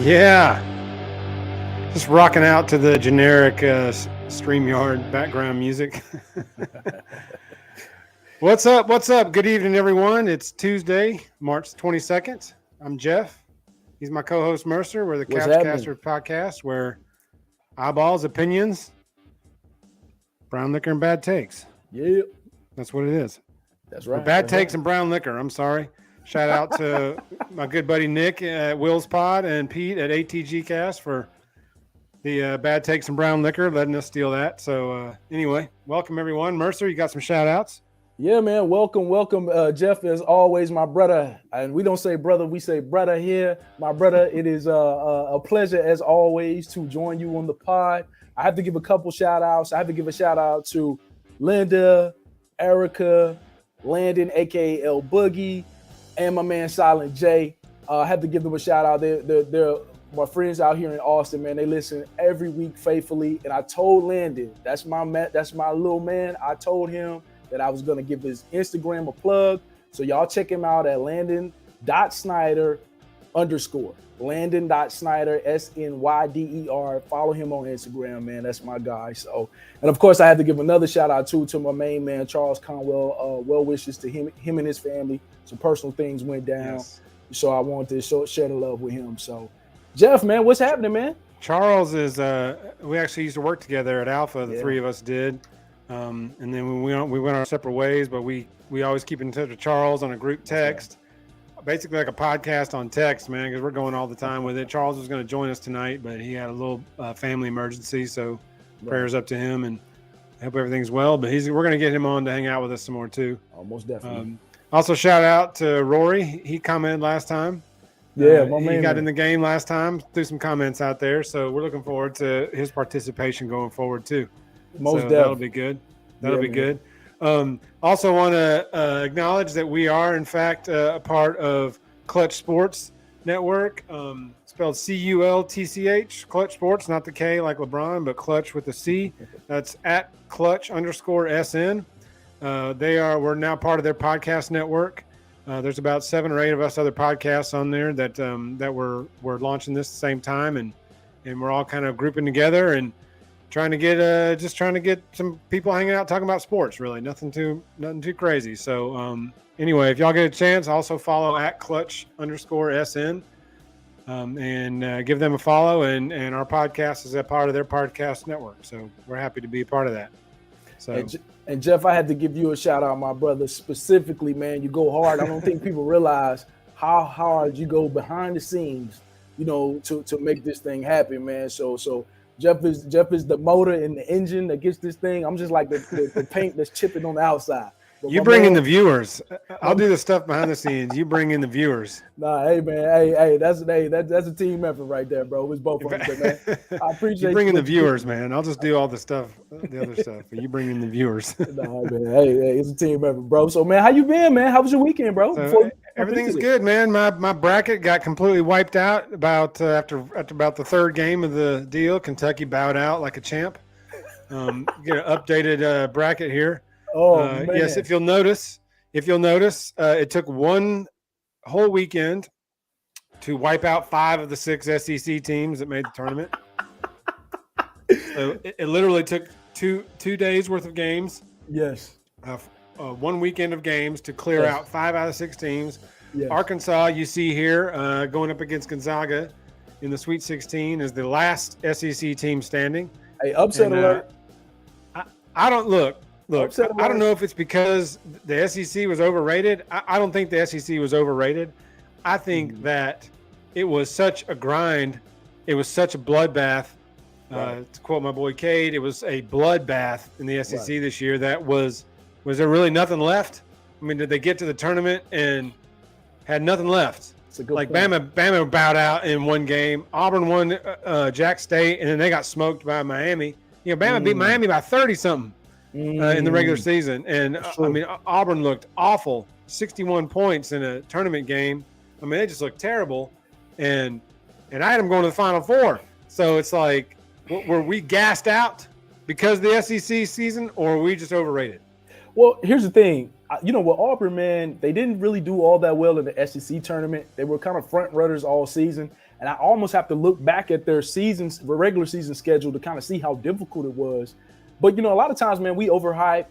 Yeah, just rocking out to the generic StreamYard background music. What's up? What's up? Good evening, everyone. It's Tuesday, March 22nd. I'm Jeff. He's my co-host Mercer. We're the What's Couchcaster happening? podcast where eyeballs, opinions, brown liquor, and bad takes. Yeah, That's what it is. that's Or right. bad that's takes right. and brown liquor. I'm sorry. Shout out to my good buddy Nick at Will's Pod and Pete at ATG Cast for the bad takes and brown liquor, letting us steal that. So anyway, welcome everyone. Mercer, you got some shout outs? Yeah, man. Welcome. Jeff, as always, my brother. And we don't say brother, we say brother here. My brother, it is a pleasure, as always, to join you on the pod. I have to give a couple shout outs. I have to give a shout out to Linda, Erica, Landon, aka L Boogie, and my man Silent J. I have to give them a shout out. They're my friends out here in Austin, man. They listen every week faithfully. And I told Landon, that's my little man. I told him that I was going to give his Instagram a plug. So y'all check him out at Landon.Snyder_. Landon.Snyder, SNYDER. Follow him on Instagram, man. That's my guy. So, and of course, I have to give another shout out to my main man, Charles Conwell. Well wishes to him and his family. Some personal things went down. Yes. So I wanted to share the love with him. So, Jeff, man, what's happening, man? Charles is, we actually used to work together at Alpha, the Yeah. three of us did. And then we went our separate ways, but we always keep in touch with Charles on a group text. Basically like a podcast on text, man, because we're going all the time with it. Charles was going to join us tonight, but he had a little family emergency, so prayers up to him, and I hope everything's well. But we're going to get him on to hang out with us some more too. Most definitely. Also, shout out to Rory. He commented last time. Yeah, he got in the game last time. Threw some comments out there, so we're looking forward to his participation going forward too. That'll be good. That'll be good. Also want to acknowledge that we are, in fact, a part of Clutch Sports Network, spelled CULTCH, Clutch Sports, not the K like LeBron, but Clutch with the C. That's at Clutch_SN. We're now part of their podcast network. There's about 7 or 8 of us other podcasts on there that we're launching this at the same time, and we're all kind of grouping together and trying to get some people hanging out talking about sports. Really, nothing too crazy. So anyway, if y'all get a chance, also follow at Clutch_SN, and give them a follow. And our podcast is a part of their podcast network. So we're happy to be a part of that. So. And Jeff, I had to give you a shout out, my brother, specifically, man. You go hard. I don't think people realize how hard you go behind the scenes, to make this thing happen, man. So Jeff is the motor and the engine that gets this thing. I'm just like the paint that's chipping on the outside. But you bring in the viewers. I'll do the stuff behind the scenes. You bring in the viewers. Nah, hey man, hey, that's a team effort right there, bro. It's both of us, man. I appreciate you bring in the viewers, man. I'll just do all the stuff, the other stuff. But you bring in the viewers. Nah, man, hey, it's a team effort, bro. So, man, how you been, man? How was your weekend, bro? Everything's good, man. My bracket got completely wiped out about after about the third game of the deal. Kentucky bowed out like a champ. Get an updated bracket here. Oh, man. Yes, if you'll notice, it took one whole weekend to wipe out 5 of the 6 SEC teams that made the tournament. So it literally took two days worth of games. Yes. 1 weekend of games to clear out 5 out of 6 teams. Yes. Arkansas, you see here, going up against Gonzaga in the Sweet 16 is the last SEC team standing. Hey, upset alert. I don't look. I don't know if it's because the SEC was overrated. I don't think the SEC was overrated. I think that it was such a grind. It was such a bloodbath. To quote my boy Cade, it was a bloodbath in the SEC this year. That was there really nothing left? I mean, did they get to the tournament and had nothing left? Like point. Bama bowed out in one game. Auburn won Jack State, and then they got smoked by Miami. Bama beat Miami by 30-something. In the regular season. And I mean, Auburn looked awful. 61 points in a tournament game. I mean, they just looked terrible. And I had them going to the Final Four. So it's like, were we gassed out because of the SEC season, or were we just overrated? Well, here's the thing. with Auburn, man, they didn't really do all that well in the SEC tournament. They were kind of front runners all season. And I almost have to look back at their regular season schedule to kind of see how difficult it was. But, a lot of times, man, we overhype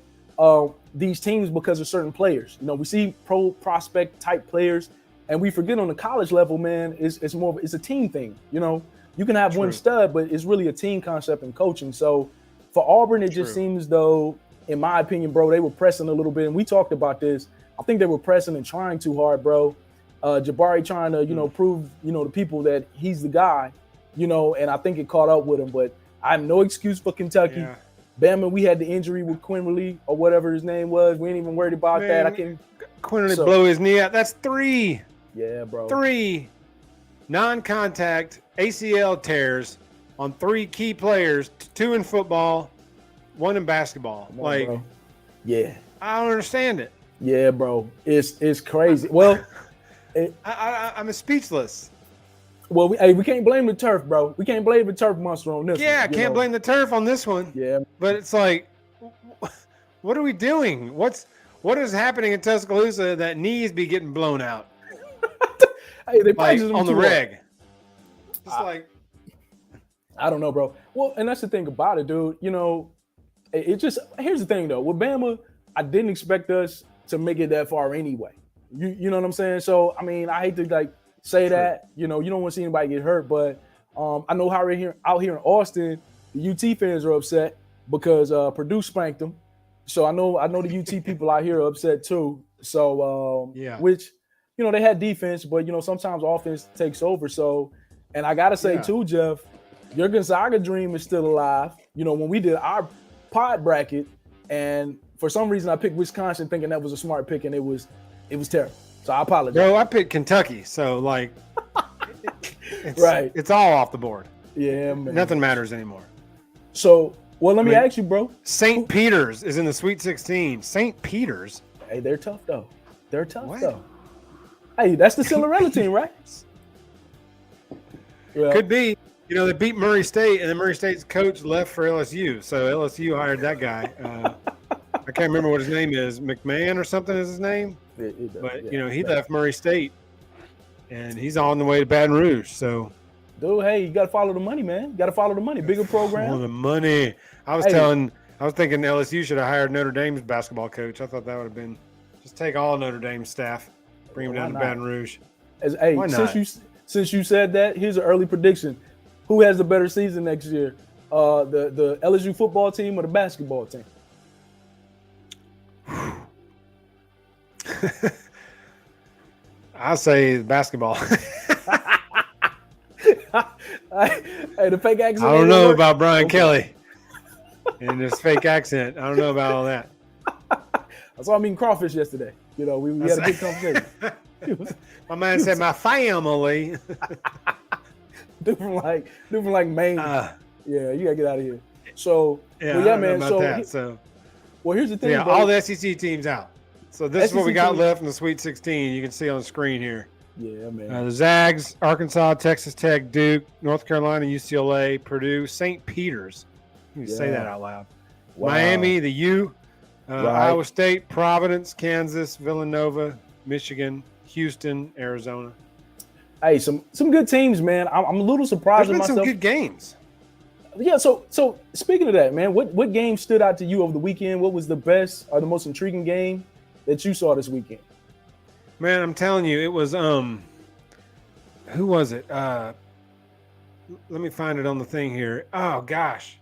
these teams because of certain players. We see pro prospect type players, and we forget on the college level, man, it's a team thing. You can have one stud, but it's really a team concept in coaching. So for Auburn, it just seems though, in my opinion, bro, they were pressing a little bit. And we talked about this. I think they were pressing and trying too hard, bro. Jabari trying to, prove, to people that he's the guy, and I think it caught up with him. But I have no excuse for Kentucky. Yeah. Bama, we had the injury with Quinley or whatever his name was. We ain't even worried about that. I can't. Quinley blow his knee out. That's 3. Yeah, bro. 3 non-contact ACL tears on 3 key players, 2 in football, 1 in basketball. Bro. Yeah. I don't understand it. Yeah, bro. It's crazy. Well, I'm speechless. Well, we can't blame the turf, bro. We can't blame the turf monster on this one. Yeah, can't blame the turf on this one. Yeah. But it's like, what are we doing? What is happening in Tuscaloosa that knees be getting blown out? Hey, they on the reg. Just I don't know, bro. Well, and that's the thing about it, dude. Here's the thing, though. With Bama, I didn't expect us to make it that far anyway. You know what I'm saying? So, I mean, I hate to say that, you don't want to see anybody get hurt, but I know how out here in Austin, the UT fans are upset because Purdue spanked them. So I know the UT people out here are upset too. So which, they had defense, but sometimes offense takes over. So, and I gotta say too, Jeff, your Gonzaga dream is still alive. When we did our pod bracket, and for some reason I picked Wisconsin thinking that was a smart pick, and it was terrible. So I apologize. Bro, I picked Kentucky, so it's all off the board. Yeah, man. Nothing matters anymore. So, let me ask you, bro. St. Peter's is in the Sweet 16. St. Peter's? Hey, they're tough, though. Though. Hey, that's the Cinderella team, right? Yeah. Could be. They beat Murray State, and then Murray State's coach left for LSU. So LSU hired that guy. I can't remember what his name is. McMahon or something is his name. But he left Murray State, and he's on the way to Baton Rouge. So, dude, hey, you got to follow the money, man. You got to follow the money. Bigger program. Follow the money. I was thinking LSU should have hired Notre Dame's basketball coach. I thought that would have been just take all Notre Dame's staff, bring them down to Baton Rouge. Since you said that, here's an early prediction: who has the better season next year, the LSU football team or the basketball team? I'll say basketball. Hey, the fake accent. I don't know about Brian Kelly and his fake accent. I don't know about all that. I saw him eating crawfish yesterday. We had a good conversation. My man said my family. Dude from Maine. You gotta get out of here. So man. Well, here's the thing. Yeah, all the SEC teams out. So this is what we got left in the Sweet 16. You can see on the screen here. Yeah, man. The Zags, Arkansas, Texas Tech, Duke, North Carolina, UCLA, Purdue, St. Peter's. You can say that out loud. Wow. Miami, the U, Iowa State, Providence, Kansas, Villanova, Michigan, Houston, Arizona. Hey, some good teams, man. I'm a little surprised with myself. Some good games. Yeah, so speaking of that, man, what game stood out to you over the weekend? What was the best or the most intriguing game that you saw this weekend? Man, I'm telling you, it was who was it? Let me find it on the thing here. Oh gosh.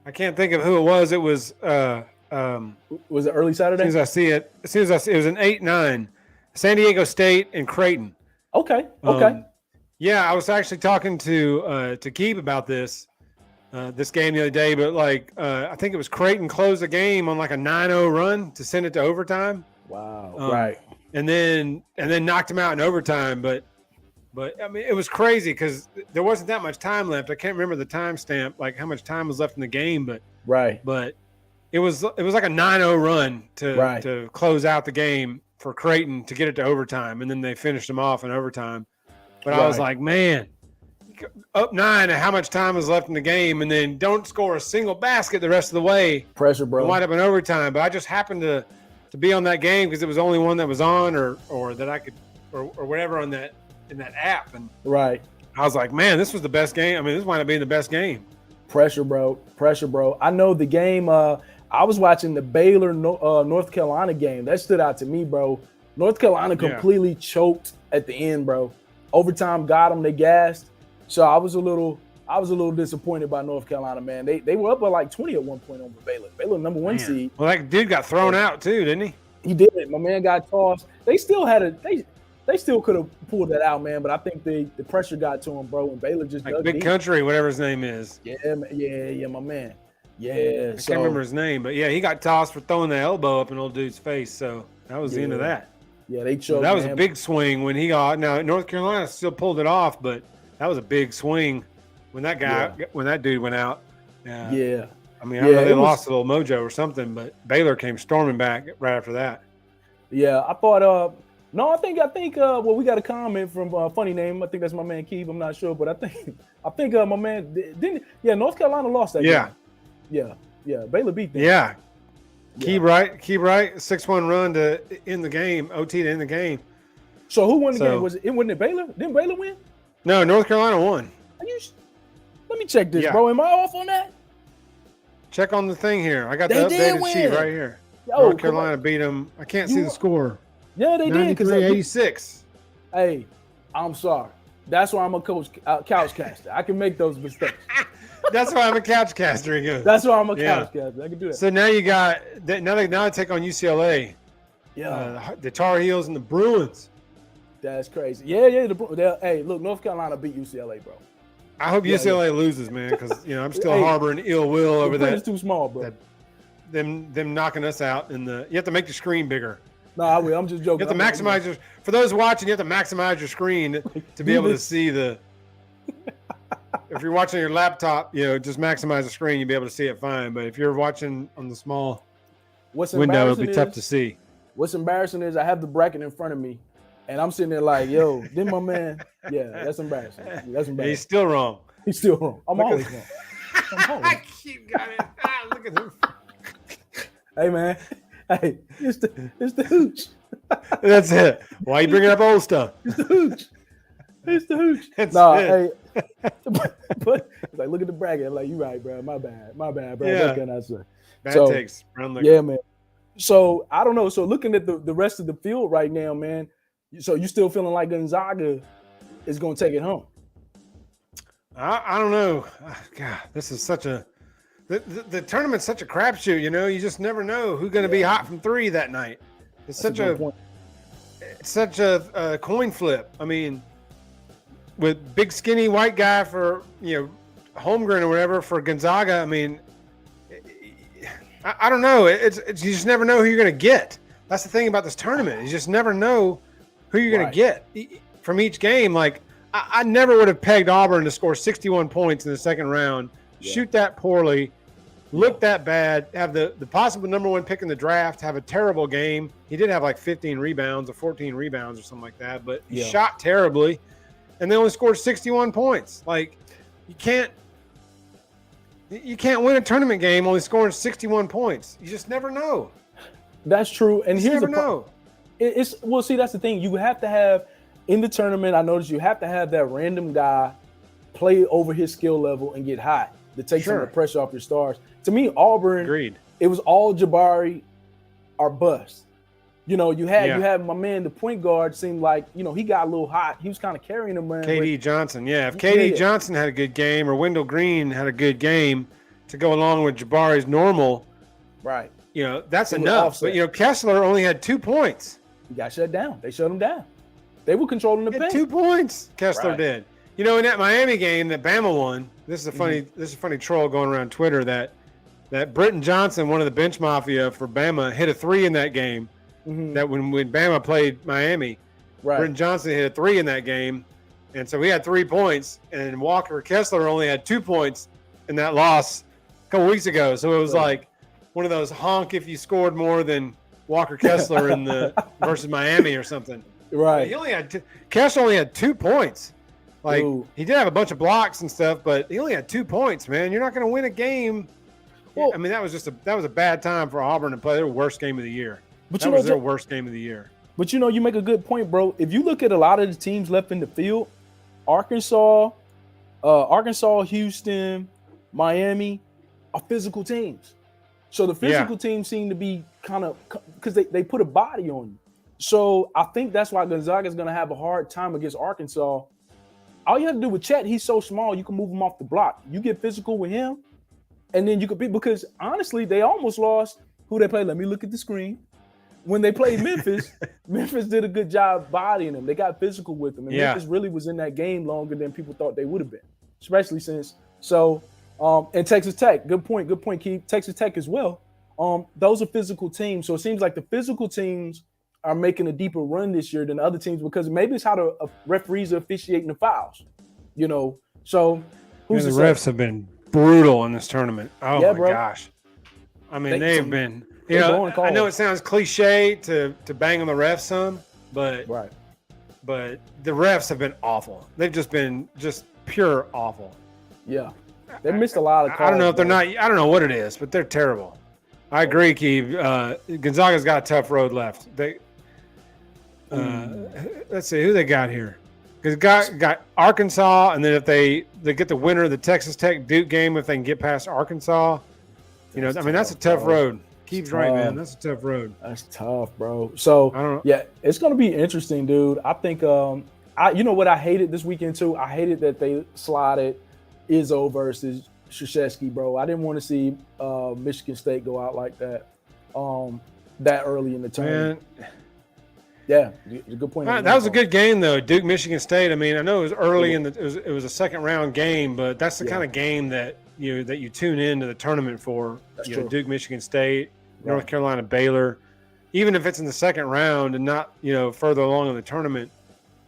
I can't think of who it was. It was was it early Saturday? As soon as I see it, it was an 8-9. San Diego State and Creighton. Okay. Yeah, I was actually talking to Keeb about this game the other day, but I think it was Creighton closed the game on like a 9-0 run to send it to overtime. Wow. Right. And then knocked him out in overtime, but I mean it was crazy because there wasn't that much time left. I can't remember the timestamp, like how much time was left in the game, but it was like a 9-0 run to close out the game for Creighton to get it to overtime, and then they finished them off in overtime. But I was like, man, up 9 and how much time is left in the game, and then don't score a single basket the rest of the way. Pressure, bro. Wind up in overtime. But I just happened to to be on that game because it was the only one that was on or that I could or whatever on that in that app. And right. I was like, man, this was the best game. I mean, this might have been the best game. Pressure, bro. Pressure, bro. I know the game. I was watching the Baylor North Carolina game. That stood out to me, bro. North Carolina completely choked at the end, bro. Overtime got them. They gassed. So I was a little disappointed by North Carolina, man. They were up by like 20 at one point over Baylor. Baylor number 1 seed. Well, that dude got thrown out too, didn't he? He did. My man got tossed. They still could have pulled that out, man. But I think the pressure got to him, bro. And Baylor just like Big Country, whatever his name is. Yeah, my man. Yeah, I can't remember his name, but yeah, he got tossed for throwing the elbow up in old dude's face. So that was the end of that. Yeah, they choked. So that was a big swing when he got. Now North Carolina still pulled it off, but that was a big swing when that dude went out. Yeah. I mean, I know they lost a little mojo or something, but Baylor came storming back right after that. Yeah, I thought. No, I think. Well, we got a comment from funny name. I think that's my man Keith. I'm not sure, but I think my man didn't. Yeah, North Carolina lost that game. Yeah. Baylor beat them. Yeah. Keep right. 6-1 run to end the game. OT to end the game. So who won the game? Wasn't it Baylor? Didn't Baylor win? No, North Carolina won. Let me check this, bro. Am I off on that? Check on the thing here. I got the updated sheet right here. North Carolina beat them. I can't see the score. Yeah, they did. 93-86. Hey, I'm sorry. That's why I'm a couch caster. I can make those mistakes. That's why I'm a couch caster again. That's why I'm a couch caster. I can do that. So now you got now they take on UCLA. Yeah. The Tar Heels and the Bruins. That's crazy. Yeah. Hey, look, North Carolina beat UCLA, bro. I hope UCLA loses, man, because I'm still harboring ill will over that. It's too small, bro. Them knocking us out you have to make the screen bigger. No, I will. I'm just joking. You have to maximize for those watching. You have to maximize your screen to be able to see the. If you're watching your laptop, just maximize the screen. You'll be able to see it fine. But if you're watching on the small window, it'll be tough to see. What's embarrassing is I have the bracket in front of me, and I'm sitting there like, "Yo, didn't my man?" Yeah, that's embarrassing. He's still wrong. He's still wrong. I'm always wrong. I keep got it. Look at him. Hey, man. Hey, it's the hooch. That's it. Why you bringing up old stuff? It's the hooch. Hey, but like, look at the bracket. I'm like, you right, bro. My bad, bro. Yeah. What can I say? Bad takes. Yeah, man. So I don't know. So looking at the rest of the field right now, man. So you still feeling like Gonzaga is going to take it home? I don't know. God, this is such a. The tournament's such a crapshoot, You just never know who's going to be hot from three that night. It's such a coin flip. I mean, with big skinny white guy for Holmgren or whatever for Gonzaga. I mean, I don't know. It's you just never know who you're going to get. That's the thing about this tournament. You just never know who you're going to get from each game. Like I never would have pegged Auburn to score 61 points in the second round, shoot that poorly. Look that bad, have the possible number one pick in the draft, have a terrible game. He did have like 15 rebounds or 14 rebounds or something like that, but he shot terribly, and they only scored 61 points. Like, you can't win a tournament game only scoring 61 points. You just never know. That's true. And here's the problem. See, that's the thing. You have to have in the tournament. I noticed you have to have that random guy play over his skill level and get hot to take some of the pressure off your stars. To me, Auburn, agreed. It was all Jabari or bust. You had my man, the point guard, seemed like, he got a little hot. He was kind of carrying him, man. KD Johnson, If KD Johnson had a good game or Wendell Green had a good game to go along with Jabari's normal, right? That's enough. But, Kessler only had 2 points. He got shut down. They shut him down. They were controlling the paint. 2 points, Kessler did. In that Miami game that Bama won, this is a funny troll going around Twitter that Britton Johnson, one of the bench mafia for Bama, hit a 3 in that game. That when Bama played Miami, Britton Johnson hit a 3 in that game, and so he had 3 points, and Walker Kessler only had 2 points in that loss a couple weeks ago. So it was like one of those honk if you scored more than Walker Kessler in the versus Miami or something. Right. He only had Kessler only had 2 points. Like, he did have a bunch of blocks and stuff, but he only had 2 points, man. You're not going to win a game. Well, I mean, that was a bad time for Auburn to play their worst game of the year. But that was their worst game of the year. But you make a good point, bro. If you look at a lot of the teams left in the field, Arkansas, Houston, Miami are physical teams. So the physical teams seem to be kind of because they put a body on you. So I think that's why Gonzaga is going to have a hard time against Arkansas. All you have to do with Chet, he's so small, you can move him off the block. You get physical with him, and then you could be, because honestly, they almost lost who they played. Let me look at the screen. When they played Memphis, Memphis did a good job bodying them. They got physical with them. And Memphis really was in that game longer than people thought they would have been, especially since. So, and Texas Tech, good point, Keith. Texas Tech as well. Those are physical teams. So it seems like the physical teams are making a deeper run this year than the other teams because maybe it's how the referees are officiating the fouls, So who's the refs have been brutal in this tournament. Oh my gosh. I mean, they've been. I know it sounds cliche to bang on the refs some, but the refs have been awful. They've just been pure awful. Yeah, they missed a lot of calls. I don't know if they're not. I don't know what it is, but they're terrible. I agree, Keith. Gonzaga's got a tough road left. Let's see who they got here. Because got Arkansas, and then if they get the winner of the Texas Tech Duke game, if they can get past Arkansas, that's a tough road. Keith's right, man. That's a tough road. That's tough, bro. So it's gonna be interesting, dude. I think what I hated this weekend too. I hated that they slotted Izzo versus Krzyzewski, bro. I didn't want to see Michigan State go out like that, that early in the tournament. Yeah, good point. That was a good game though. Duke, Michigan State. I mean, I know it was early it was a second round game, but that's the kind of game that you tune into the tournament for. Duke, Michigan State, North Carolina, Baylor. Even if it's in the second round and not further along in the tournament,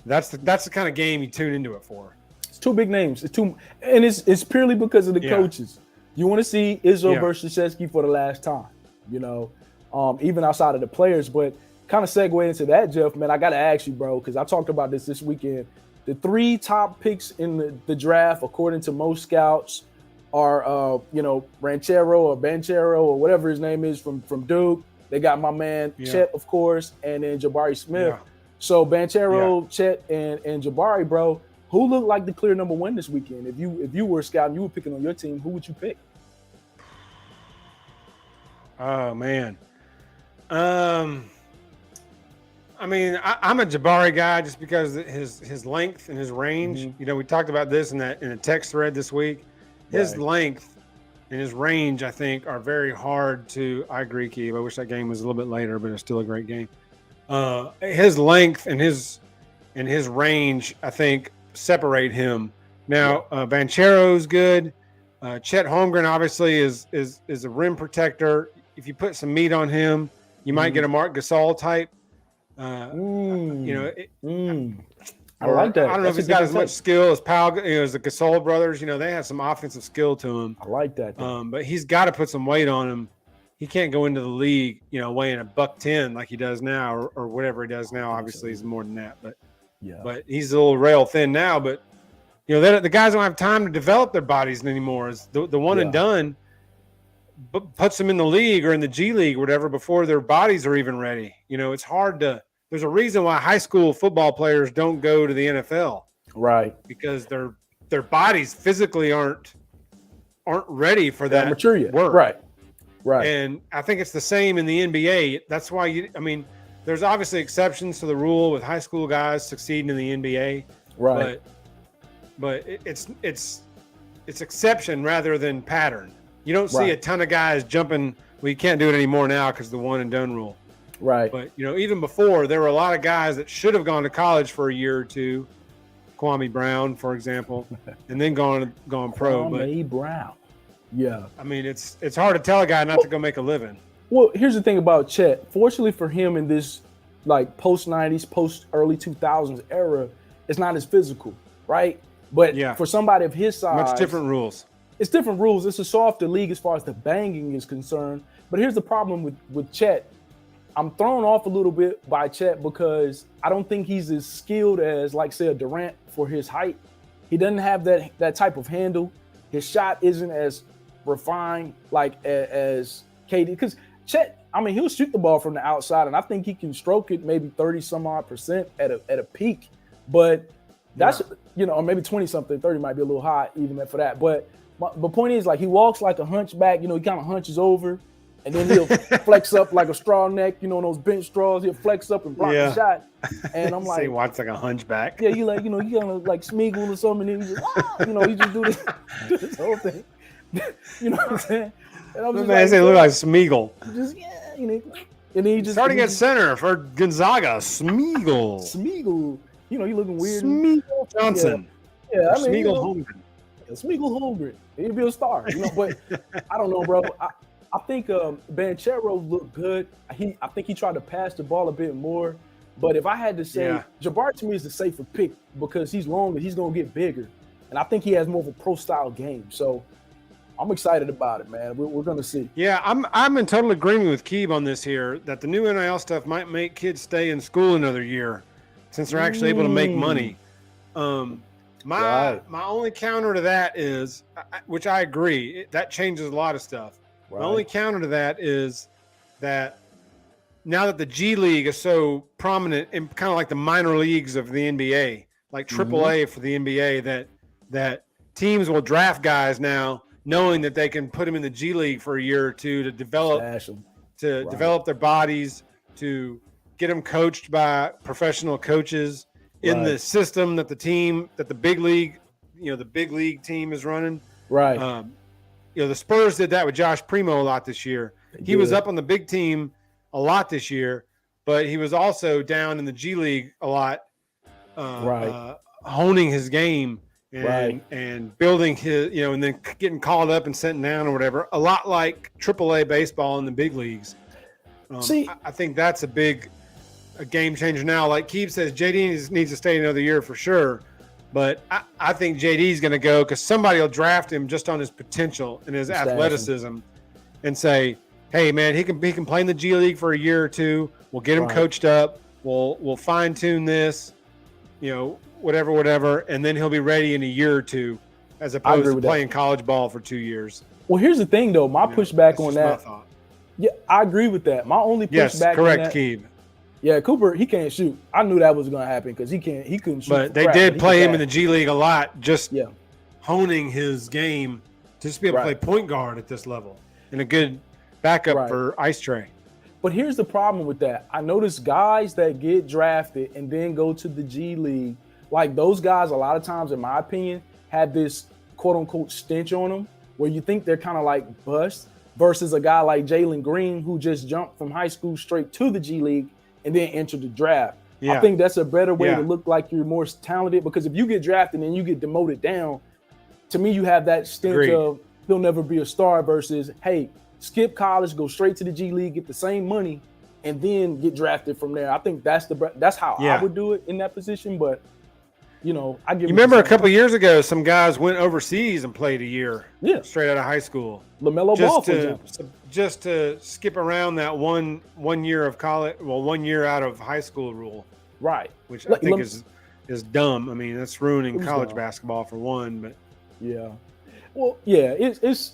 that's the kind of game you tune into it for. It's two big names. It's purely because of the coaches. You want to see Izzo versus Krzyzewski for the last time. Even outside of the players, but. Kind of segue into that, Jeff, man, I got to ask you, bro, because I talked about this weekend. The 3 top picks in the draft, according to most scouts, are, Ranchero or Banchero or whatever his name is from Duke. They got my man Chet, of course, and then Jabari Smith. Yeah. So Banchero, Chet, and Jabari, bro, who looked like the clear number 1 this weekend? If you were a scout and you were picking on your team, who would you pick? Oh, man. I mean, I'm a Jabari guy just because his length and his range. Mm-hmm. We talked about this in a text thread this week. His length and his range, I think, are very hard to. I agree, Keith. I wish that game was a little bit later, but it's still a great game. His length and his range, I think, separate him. Now, Banchero's good. Chet Holmgren obviously is a rim protector. If you put some meat on him, you might get a Marc Gasol type. I like that. I don't know if he's got as much skill as Powell, as the Gasol brothers. They have some offensive skill to him. I like that. But he's got to put some weight on him. He can't go into the league, weighing $110 like he does now, or whatever he does now. Obviously, he's more than that. But he's a little rail thin now. But the guys don't have time to develop their bodies anymore. It's the one and done. But puts them in the league or in the G League or whatever before their bodies are even ready. It's hard to. There's a reason why high school football players don't go to the NFL, right? Because their bodies physically aren't ready for that mature yet. Work. Right. And I think it's the same in the NBA. That's why there's obviously exceptions to the rule with high school guys succeeding in the NBA, right? But it's exception rather than pattern. You don't see a ton of guys jumping. Well, you can't do it anymore now because the one and done rule. Right. But, even before, there were a lot of guys that should have gone to college for a year or two. Kwame Brown, for example, and then gone pro. Kwame Brown. Yeah. I mean, it's hard to tell a guy not to go make a living. Well, here's the thing about Chet. Fortunately for him in this, post-90s, post-early 2000s era, it's not as physical, right? But for somebody of his size. Much different rules. It's different rules. It's a softer league as far as the banging is concerned. But here's the problem with Chet. I'm thrown off a little bit by Chet because I don't think he's as skilled as, say, a Durant for his height. He doesn't have that type of handle. His shot isn't as refined as KD. Because Chet, I mean, he'll shoot the ball from the outside, and I think he can stroke it maybe 30-some-odd% at a peak. But that's, or maybe 20-something, 30 might be a little high even for that. But the point is, like, he walks like a hunchback. He kind of hunches over, and then he'll flex up like a straw neck, those bench straws. He'll flex up and block the shot. And I'm like, he walks like a hunchback. Yeah, you like, he kind of like Smeagol or something. And he just, he just do this whole thing. You know what I'm saying? And I'm just like, they look like Smeagol. Just and then he just starting at center for Gonzaga, Smeagol. Smeagol, he looking weird. Smeagol Johnson. Yeah, I mean, Smeagol Holmgren. Smeagol Holmgren. He'd be a star, But I don't know, bro. I think Banchero looked good. I think he tried to pass the ball a bit more. But if I had to say, Jabari to me is the safer pick because he's longer, he's gonna get bigger, and I think he has more of a pro style game. So I'm excited about it, man. We're gonna see. Yeah, I'm in total agreement with Keeb on this here that the new NIL stuff might make kids stay in school another year since they're actually able to make money. My only counter to that is, which I agree, that changes a lot of stuff. Right. My only counter to that is that now that the G League is so prominent in kind of like the minor leagues of the NBA, like AAA for the NBA, that teams will draft guys now knowing that they can put them in the G League for a year or two to develop develop their bodies, to get them coached by professional coaches in the system that the big league team is running. Right. The Spurs did that with Josh Primo a lot this year. He was up on the big team a lot this year, but he was also down in the G League a lot, honing his game and building his, and then getting called up and sent down or whatever. A lot like AAA baseball in the big leagues. I think that's a game changer now. Like Keeb says, JD needs to stay another year for sure. But I think JD's going to go because somebody will draft him just on his potential and his athleticism and say, hey, man, he can play in the G League for a year or two. We'll get him coached up. We'll fine-tune this, whatever, and then he'll be ready in a year or two as opposed to playing college ball for 2 years. Well, here's the thing, though. My pushback on that. Yeah, I agree with that. My only pushback on that. Keeb. Yeah, Cooper, he can't shoot. I knew that was going to happen because he couldn't shoot. But they did play him in the G League a lot, just honing his game to just be able to play point guard at this level and a good backup for Ice Tray. But here's the problem with that. I notice guys that get drafted and then go to the G League, like those guys a lot of times, in my opinion, have this quote-unquote stench on them where you think they're kind of like bust versus a guy like Jalen Green who just jumped from high school straight to the G League and then enter the draft. I think that's a better way to look like you're more talented because if you get drafted and you get demoted down, to me, you have that stench of he'll never be a star versus, hey, skip college, go straight to the G League, get the same money, and then get drafted from there. I think that's how I would do it in that position. But, I give you remember a couple of years ago, some guys went overseas and played a year straight out of high school. LaMelo Ball, for example. Just to skip around that one year of college, 1 year out of high school rule, right? Which I think is dumb. I mean, that's ruining college basketball for one. But it's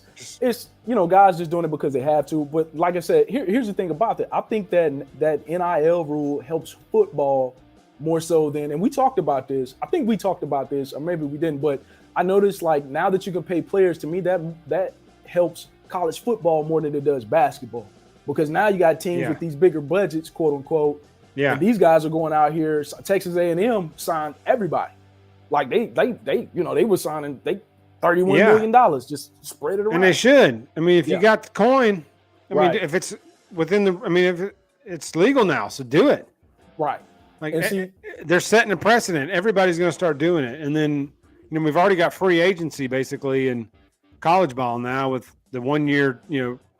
guys just doing it because they have to. But like I said, here's the thing about that. I think that NIL rule helps football more so than, and we talked about this. I think we talked about this, or maybe we didn't. But I noticed like now that you can pay players, to me that helps college football more than it does basketball, because now you got teams with these bigger budgets, quote unquote. Yeah, and these guys are going out here. Texas A&M signed everybody, like they were signing $31 million, just spread it around. And they should. I mean, if you got the coin, I mean, if it's within if it's legal now, so do it. Right. Like they're setting a precedent. Everybody's going to start doing it, and then we've already got free agency basically in college ball now with the 1 year,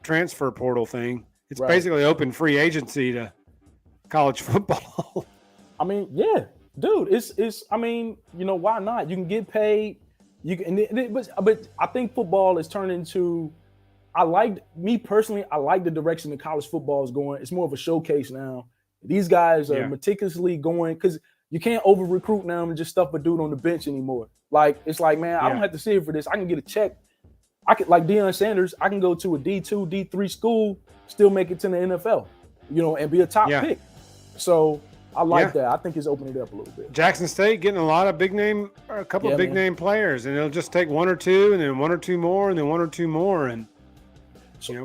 transfer portal thing. It's basically open free agency to college football. I mean, yeah, dude, it's, I mean, why not? You can get paid. But I think football is turning into, I like the direction that college football is going. It's more of a showcase now. These guys are meticulously going, because you can't over recruit now and just stuff a dude on the bench anymore. Like, it's like, man, I don't have to sit here for this. I can get a check. I could, like Deion Sanders, I can go to a D2, D3 school, still make it to the NFL, and be a top pick. So I like that. I think it's opening it up a little bit. Jackson State getting a couple of big name players, and it'll just take one or two, and then one or two more, and then one or two more, and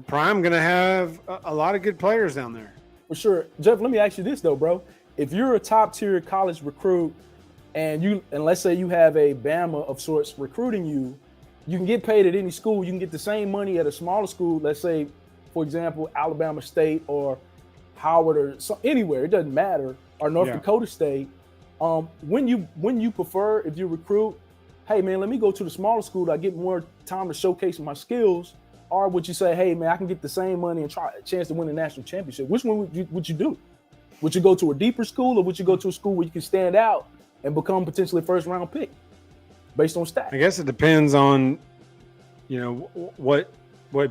Prime going to have a lot of good players down there. For sure. Jeff, let me ask you this though, bro. If you're a top tier college recruit and let's say you have a Bama of sorts recruiting you, you can get paid at any school. You can get the same money at a smaller school. Let's say, for example, Alabama State or Howard or anywhere. It doesn't matter. Or North Dakota State. When you prefer, if you recruit, hey man, let me go to the smaller school. I get more time to showcase my skills. Or would you say, hey man, I can get the same money and try a chance to win a national championship? Which one would you do? Would you go to a deeper school, or would you go to a school where you can stand out and become potentially a first round pick based on stats? I guess it depends on, what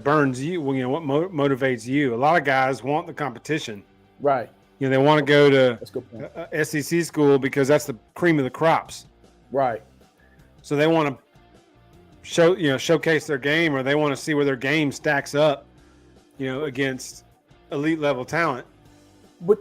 burns you, what motivates you. A lot of guys want the competition. Right. They want to go to a SEC school because that's the cream of the crops. Right. So they want to showcase their game, or they want to see where their game stacks up, against elite level talent. But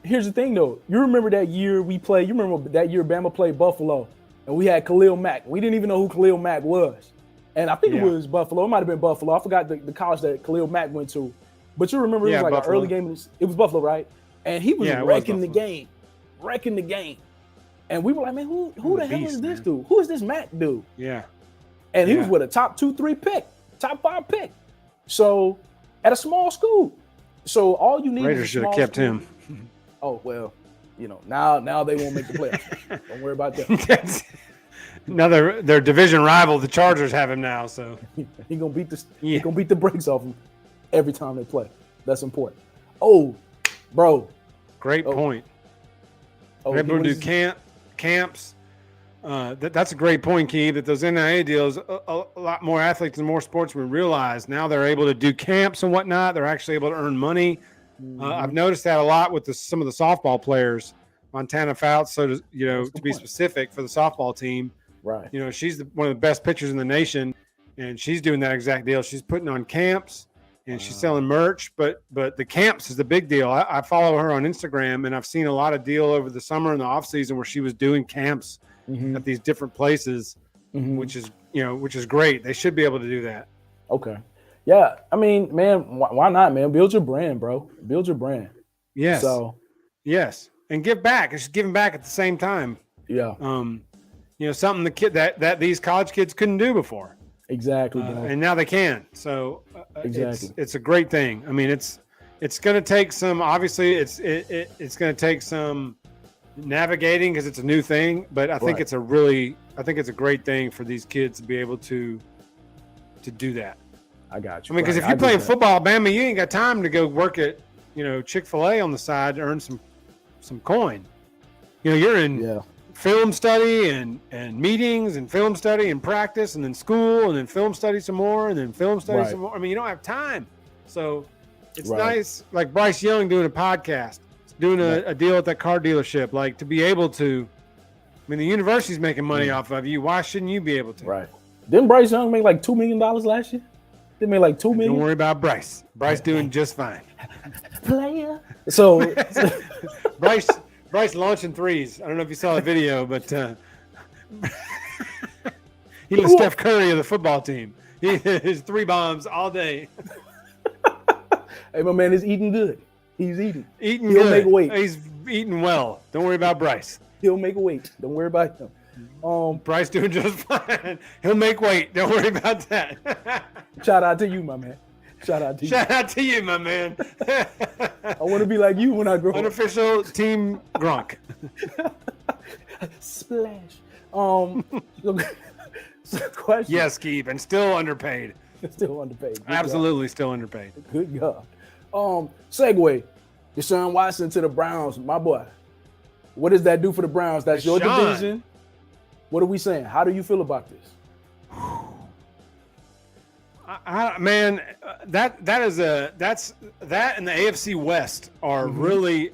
here's the thing, though. You remember that year we played? You remember that year Bama played Buffalo, and we had Khalil Mack. We didn't even know who Khalil Mack was, and I think it was Buffalo. It might have been Buffalo. I forgot the college that Khalil Mack went to. But you remember it was like Buffalo. An early game. It was Buffalo, right? And he was wrecking the game. And we were like, man, who the hell is this dude? Who is this Mack dude? Yeah. And he was with a top 2-3 pick, top 5 pick. So at a small school. So all you need Raiders is should have kept him. Oh, well, now they won't make the playoffs. Don't worry about that. Now their division rival, the Chargers, have him now. So he gonna beat the brakes off him every time they play. That's important. Oh, bro. Great point. They're able to do camps. That's a great point, Keith, that those NIA deals, a lot more athletes and more sportsmen realize now they're able to do camps and whatnot. They're actually able to earn money. I've noticed that a lot with some of the softball players. Montana Fouts, to be specific, for the softball team. Right. She's one of the best pitchers in the nation, and she's doing that exact deal. She's putting on camps. And she's selling merch, but the camps is the big deal. I follow her on Instagram, and I've seen a lot of deal over the summer and the off season where she was doing camps at these different places, which is great. They should be able to do that. Okay. Yeah. I mean, man, why not, man? Build your brand, bro. Build your brand. Yes. Yes. And give back. It's giving back at the same time. Yeah. Something that these college kids couldn't do before. Exactly, bro. And now they can. So exactly. It's a great thing. I mean, it's going to take some. Obviously, it's going to take some navigating because it's a new thing. But I think it's a great thing for these kids to be able to do that. I got you. I mean, because if you're playing football, Alabama, you ain't got time to go work at Chick-fil-A on the side to earn some coin. You're in. Film study and meetings and film study and practice and then school and then film study some more and then film study some more. I mean, you don't have time. So it's nice, like Bryce Young doing a podcast, doing a deal at that car dealership, like to be able to, I mean, the university's making money off of you. Why shouldn't you be able to? Right. Didn't Bryce Young make like $2 million last year? Didn't make like $2 million? Don't worry about Bryce. Bryce doing just fine. Player. So Bryce launching threes. I don't know if you saw the video, but he was Steph Curry of the football team. His 3 bombs all day. Hey, my man is eating good. He's eating. He'll good. Make weight. He's eating well. Don't worry about Bryce. He'll make weight. Don't worry about him. Bryce doing just fine. He'll make weight. Don't worry about that. Shout out to you, my man. Shout out to you, my man. I want to be like you when I grow up. Unofficial team Gronk. Splash. Question. Yes, Keith, and still underpaid. Still underpaid. Absolutely still underpaid. Good God. Segue. Deshaun Watson to the Browns, my boy. What does that do for the Browns? That's your division. What are we saying? How do you feel about this? Man, that and the AFC West are really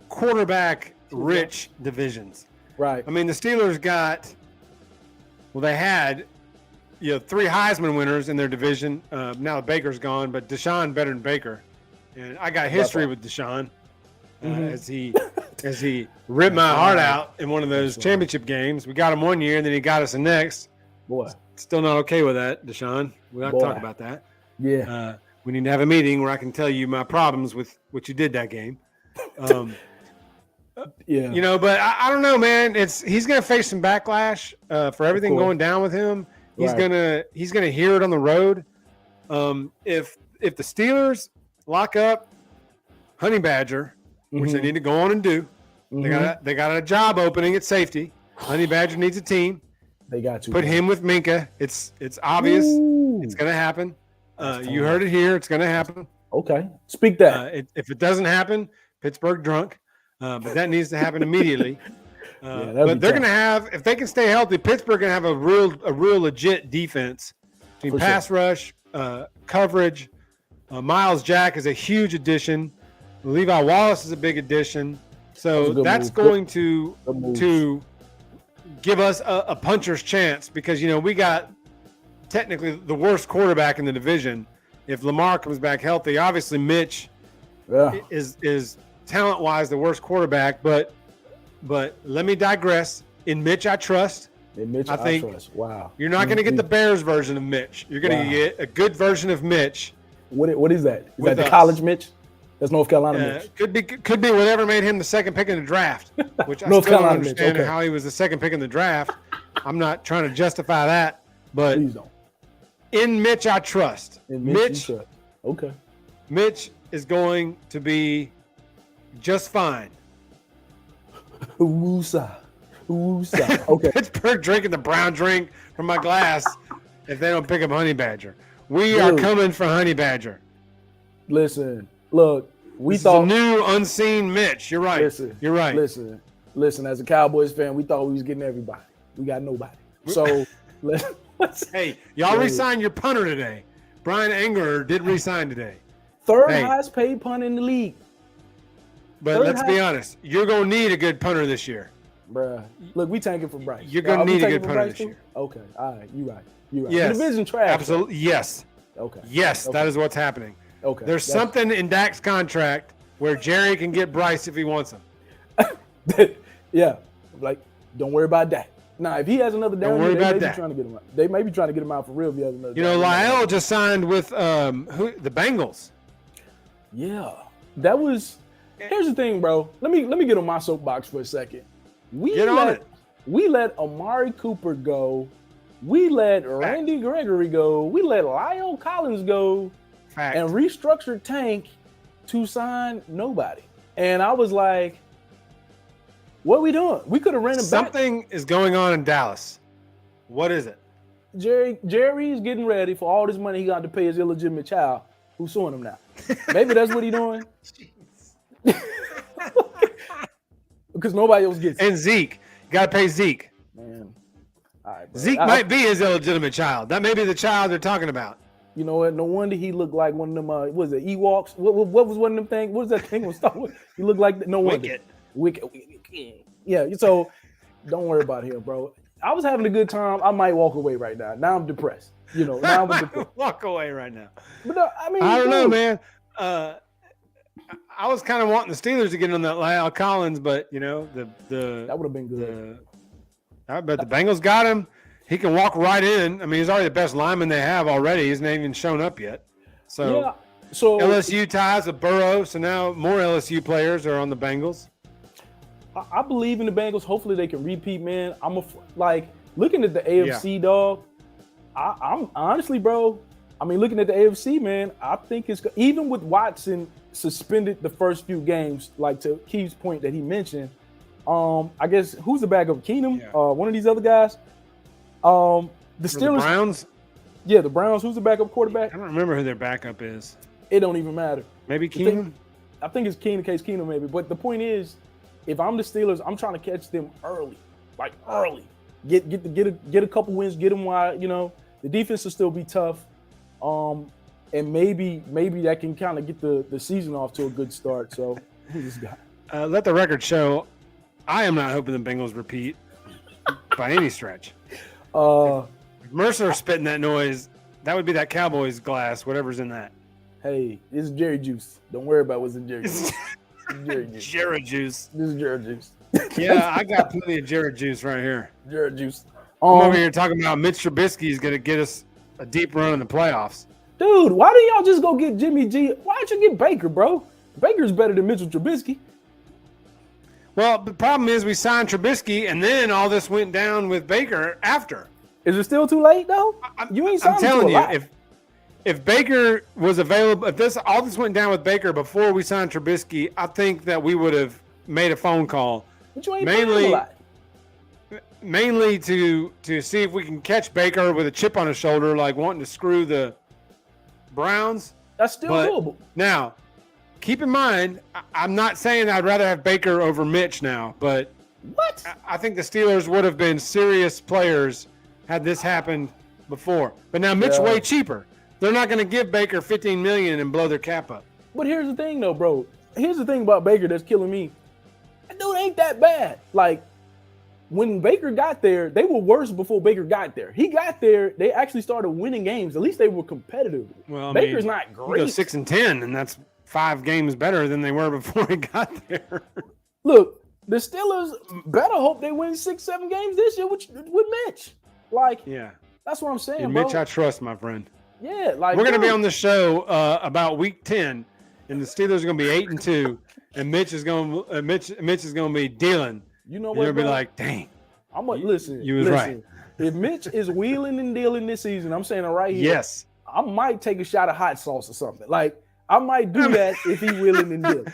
quarterback rich divisions. Right. I mean, the Steelers they had 3 Heisman winners in their division. Now Baker's gone, but Deshaun better than Baker. And I got history with Deshaun as he ripped my heart out in one of those championship games. We got him one year, and then he got us the next. Boy, still not okay with that, Deshaun. We have to talk about that. Yeah, we need to have a meeting where I can tell you my problems with what you did that game. Yeah, but I don't know, man. He's gonna face some backlash for everything going down with him. He's gonna hear it on the road. If the Steelers lock up Honey Badger, which they need to go on and do, they got a job opening at safety. Honey Badger needs a team. They got to put him with Minka. It's obvious. It's gonna happen. You heard it here. It's gonna happen. Okay, speak that. If it doesn't happen, Pittsburgh drunk. But that needs to happen immediately. But they're going to have, if they can stay healthy, Pittsburgh going to have a real legit defense between pass rush, coverage. Miles Jack is a huge addition. Levi Wallace is a big addition. So that's going to give us a puncher's chance because, we got technically the worst quarterback in the division. If Lamar comes back healthy, obviously Mitch is talent-wise the worst quarterback, but let me digress. In Mitch, I trust. I think trust. Wow. You're not going to get the Bears version of Mitch. You're going to get a good version of Mitch. What is that? Is that the college Mitch? That's North Carolina Mitch. Could be whatever made him the second pick in the draft, which I still don't understand how he was the second pick in the draft. I'm not trying to justify that, but please don't. In Mitch, I trust. Mitch, okay. Mitch is going to be just fine. Woosa. Okay. Pittsburgh drinking the brown drink from my glass if they don't pick up Honey Badger. We are coming for Honey Badger. Listen, look, this thought is a new unseen Mitch. You're right. You're right. Listen. As a Cowboys fan, we thought we was getting everybody. We got nobody. So hey, y'all re-signed your punter today. Brian Engler did re-sign today. Third highest paid punter in the league. But let's be honest, you're going to need a good punter this year. Bruh. Look, we tanking for Bryce. You're going to need a good punter this year. Okay. All right. You're right. Yes. The division trash. Absolutely. Yes. Okay. Yes, that is what's happening. Okay. There's something in Dak's contract where Jerry can get Bryce if he wants him. Yeah. Like, don't worry about that. Now, if he has another down year, they may be trying to get him out. They may be trying to get him out for real if he has another down year. Lyle just signed with the Bengals. Yeah. That was... Here's the thing, bro. Let me get on my soapbox for a second. We let Amari Cooper go. We let Randy Gregory go. We let Lyle Collins go. And restructured Tank to sign nobody. And I was like, what are we doing? We could have ran him back. Something is going on in Dallas. What is it? Jerry's getting ready for all this money he got to pay his illegitimate child who's suing him now. Maybe that's what he's doing. Because nobody else gets it. And Zeke. You got to pay Zeke. Man. All right, Zeke might be his illegitimate child. That may be the child they're talking about. You know what? No wonder he looked like one of them, what was it, Ewoks? What was one of them things? What was that thing? He looked like, no wonder. Wicked. Yeah, so don't worry about him, bro. I was having a good time. I might walk away right now. Now I'm depressed. Now I'm depressed. Walk away right now. But I don't know, man. I was kind of wanting the Steelers to get on that Lyle Collins, but that would have been good. But the Bengals got him. He can walk right in. I mean, he's already the best lineman they have already. He's not even shown up yet. So LSU ties with Burrow. So now more LSU players are on the Bengals. I believe in the Bengals. Hopefully they can repeat, man. Looking at the AFC, dog. I'm honestly, bro. I mean, looking at the AFC, man, I think it's even with Watson suspended the first few games, like to Keith's point that he mentioned. I guess who's the backup? Keenum, one of these other guys. The Steelers, the Browns. Yeah, the Browns. Who's the backup quarterback? I don't remember who their backup is. It don't even matter. Maybe Keenum. I think it's Case Keenum, maybe. But the point is, if I'm the Steelers, I'm trying to catch them early, Get a couple wins, get them while the defense will still be tough. And maybe that can kind of get the season off to a good start. So who's this guy? Let the record show, I am not hoping the Bengals repeat by any stretch. Mercer spitting that noise, that would be that Cowboys glass, whatever's in that. Hey, this is Jerry Juice. Don't worry about what's in Jerry Juice. Jerry Juice. This is Jerry Juice. Yeah, I got plenty of Jerry Juice right here. Jerry Juice. I'm over here talking about Mitch Trubisky is going to get us a deep run in the playoffs. Dude, why do y'all just go get Jimmy G? Why don't you get Baker, bro? Baker's better than Mitchell Trubisky. Well, the problem is we signed Trubisky, and then all this went down with Baker after. Is it still too late, though? You ain't signed. I'm telling you, if Baker was available, if all this went down with Baker before we signed Trubisky, I think that we would have made a phone call. But you ain't mainly to see if we can catch Baker with a chip on his shoulder, like wanting to screw the Browns. That's still doable. Now, keep in mind, I'm not saying I'd rather have Baker over Mitch now, but what? I think the Steelers would have been serious players had this happened before. But now Mitch way cheaper. They're not going to give Baker $15 million and blow their cap up. But here's the thing, though, bro. Here's the thing about Baker that's killing me. That dude ain't that bad. Like, when Baker got there, they were worse before Baker got there. He got there, they actually started winning games. At least they were competitive. Well, Baker's not great. He goes 6-10, and that's 5 games better than they were before he got there. Look, the Steelers better hope they win 6-7 games this year with Mitch. Like, yeah, that's what I'm saying, and bro. Mitch, I trust, my friend. Yeah, like we're going to be on the show about week 10, and the Steelers are going to be 8-2, and Mitch is going to be dealing. You know what? You're going to be like, dang. I'm gonna listen. You was right. If Mitch is wheeling and dealing this season, I'm saying it right here. Yes. I might take a shot of hot sauce or something. Like, I might do that if he wheeling and dealing.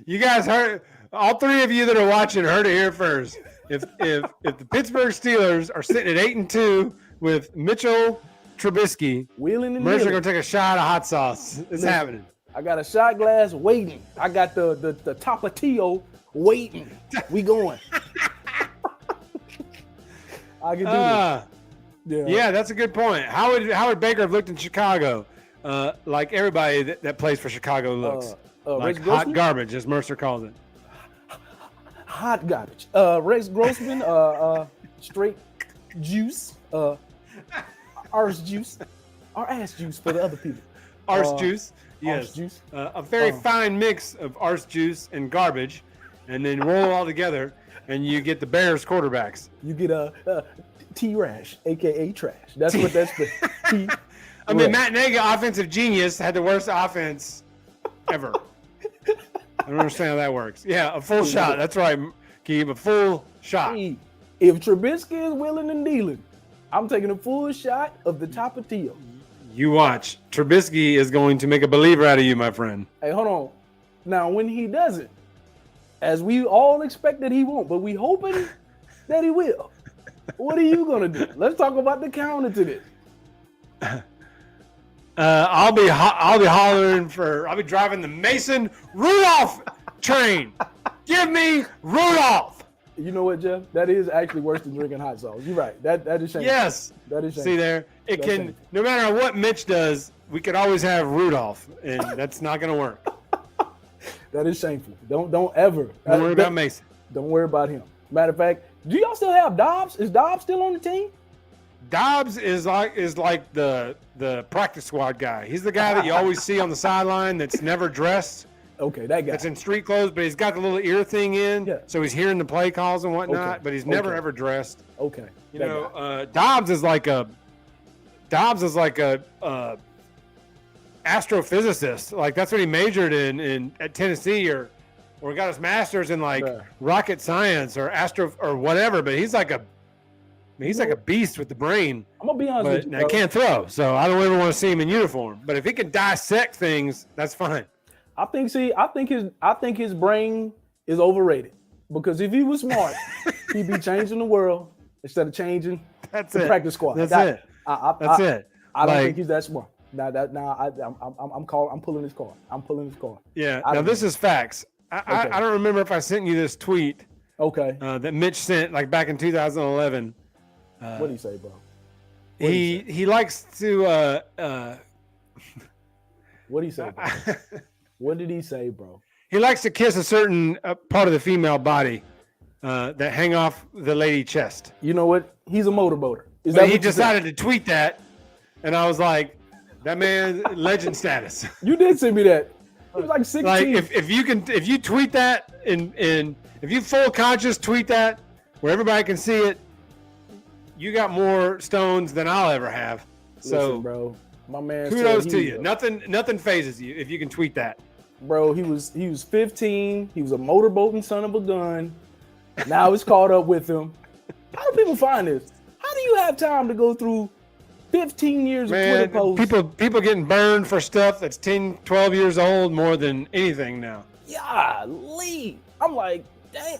You guys heard, all 3 of you that are watching heard it here first. If the Pittsburgh Steelers are sitting at 8-2 with Mitchell Trubisky, wheeling and Mercer dealing, gonna take a shot of hot sauce. It's happening. I got a shot glass waiting. I got the Tapatio waiting. We going. I can do this. Yeah, that's a good point. How would Baker have looked in Chicago? Like everybody that plays for Chicago looks. Like hot garbage, as Mercer calls it. Hot garbage. Rex Grossman, straight juice, arse juice, or ass juice for the other people. Arse juice, yes. Arse juice. A very fine mix of arse juice and garbage, and then roll it all together, and you get the Bears quarterbacks. You get a T-Rash, a.k.a. trash. That's what that's the T. I mean, Matt Nagy, offensive genius, had the worst offense ever. I don't understand how that works. Yeah, a full shot. That's right, Keeb, a full shot. If Trubisky is willing and dealing, I'm taking a full shot of the Tapatio. You watch. Trubisky is going to make a believer out of you, my friend. Hey, hold on. Now, when he doesn't, as we all expect that he won't, but we hoping that he will, what are you going to do? Let's talk about the counter to this. I'll be driving the Mason Rudolph train. Give me Rudolph. You know what, Jeff? That is actually worse than drinking hot sauce. You're right. That is shameful. Yes. That is shameful. See there? It can, shameful. No matter what Mitch does, we could always have Rudolph, and that's not going to work. That is shameful. Don't ever. Don't worry about Mason. Don't worry about him. Matter of fact, do y'all still have Dobbs? Is Dobbs still on the team? Dobbs is like the practice squad guy. He's the guy that you always see on the sideline that's never dressed. Okay, that guy. That's in street clothes, but he's got the little ear thing in, so he's hearing the play calls and whatnot. But he's never ever dressed. Okay, you know, Dobbs is like a astrophysicist. Like that's what he majored in at Tennessee, or got his master's in like rocket science or astro or whatever. But he's like a beast with the brain. I'm gonna be honest with you. But I can't throw, so I don't ever want to see him in uniform. But if he can dissect things, that's fine. I think his brain is overrated, because if he was smart, he'd be changing the world instead of changing the practice squad. That's it. I don't think he's that smart. I'm pulling his card. Yeah. Now this is facts. I don't remember if I sent you this tweet. Okay. That Mitch sent like back in 2011. What did he say, bro? He likes to. What did he say, bro? What did he say, bro? He likes to kiss a certain part of the female body that hang off the lady chest. You know what? He's a motorboater. he decided to tweet that, and I was like, that man legend status. You did send me that. It was like 16. Like if you tweet that and if you full conscious tweet that where everybody can see it, you got more stones than I'll ever have. So, listen, bro, my man. Kudos to you. Nothing phases you if you can tweet that. Bro, he was 15. He was a motorboating son of a gun. Now it's caught up with him. How do people find this? How do you have time to go through 15 years of Twitter posts? People getting burned for stuff that's 10, 12 years old more than anything now. Golly. I'm like, dang.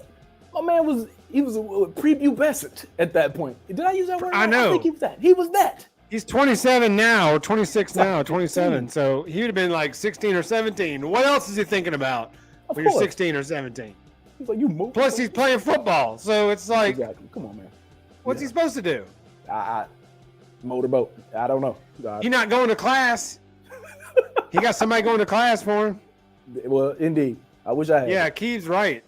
My man was a prepubescent at that point. Did I use that word? I know. I think he was that. He was that. He's 27 now, or 26 now, 27. So he would have been like 16 or 17. What else is he thinking about when you're 16 or 17? He's like, you move. Plus, he's playing football. So it's like, exactly. Come on, man. What's he supposed to do? Motorboat. I don't know. He's not going to class. He got somebody going to class for him. Well, indeed. I wish I had. Yeah, Keith's right.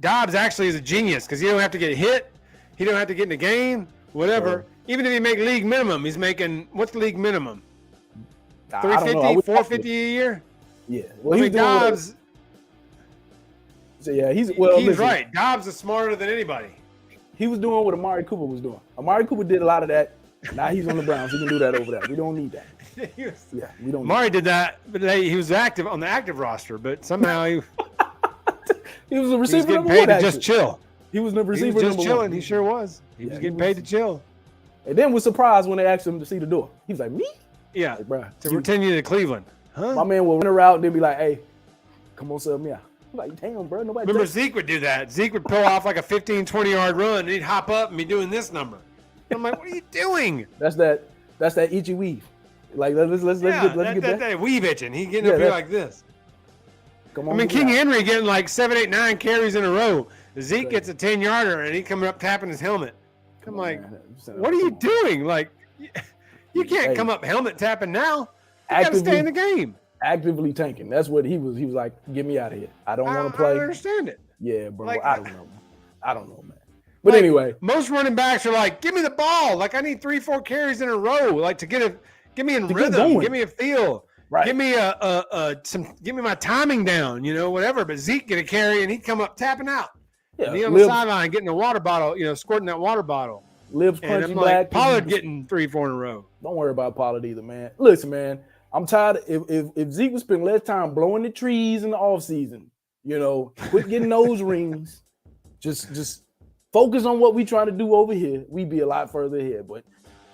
Dobbs actually is a genius because he don't have to get hit. He don't have to get in the game, whatever. Sure. Even if he make league minimum, he's making, what's the league minimum? 350, 450 a year? Yeah. Well, he's Dobbs. So yeah, he's right. Dobbs is smarter than anybody. He was doing what Amari Cooper was doing. Amari Cooper did a lot of that. Now he's on the Browns. He can do that over there. We don't need that. We don't. Amari did that, but he was active on the active roster, but somehow he was a receiver. He was getting paid to just chill. He was the receiver. He was just chilling. He sure was. He was getting paid to chill. And then was surprised when they asked him to see the door. He was like, me? Yeah. Like, bro, to return you to Cleveland. Huh? My man will run around and then be like, hey, come on, sub me out. I'm like, damn, bro, nobody. Remember, Zeke would do that. Zeke would pull off like a 15, 20-yard run, and he'd hop up and be doing this number. I'm like, what are you doing? That's that itchy weave. Like, let's get that weave itching. He's getting up here like this. Come on. I mean, King Henry getting like 7, 8, 9 carries in a row. Zeke gets a 10-yarder, and he coming up tapping his helmet. I'm like, what are you doing? Like, you can't come up helmet tapping now. You got to stay in the game. Actively tanking. That's what he was. He was like, get me out of here. I don't want to play. I understand it. Yeah, bro. Like, I don't know, man. But anyway. Most running backs are like, give me the ball. Like, I need 3, 4 carries in a row. Like, give me in rhythm. Give me a feel. Right. Give me give me my timing down, whatever. But Zeke get a carry and he'd come up tapping out. Yeah, he on the sideline getting a water bottle, squirting that water bottle. Lives and I'm crunchy like, back. Pollard getting 3, 4 in a row. Don't worry about Pollard either, man. Listen, man, I'm tired. If Zeke would spend less time blowing the trees in the offseason, quit getting nose rings, just focus on what we trying to do over here, we'd be a lot further ahead. But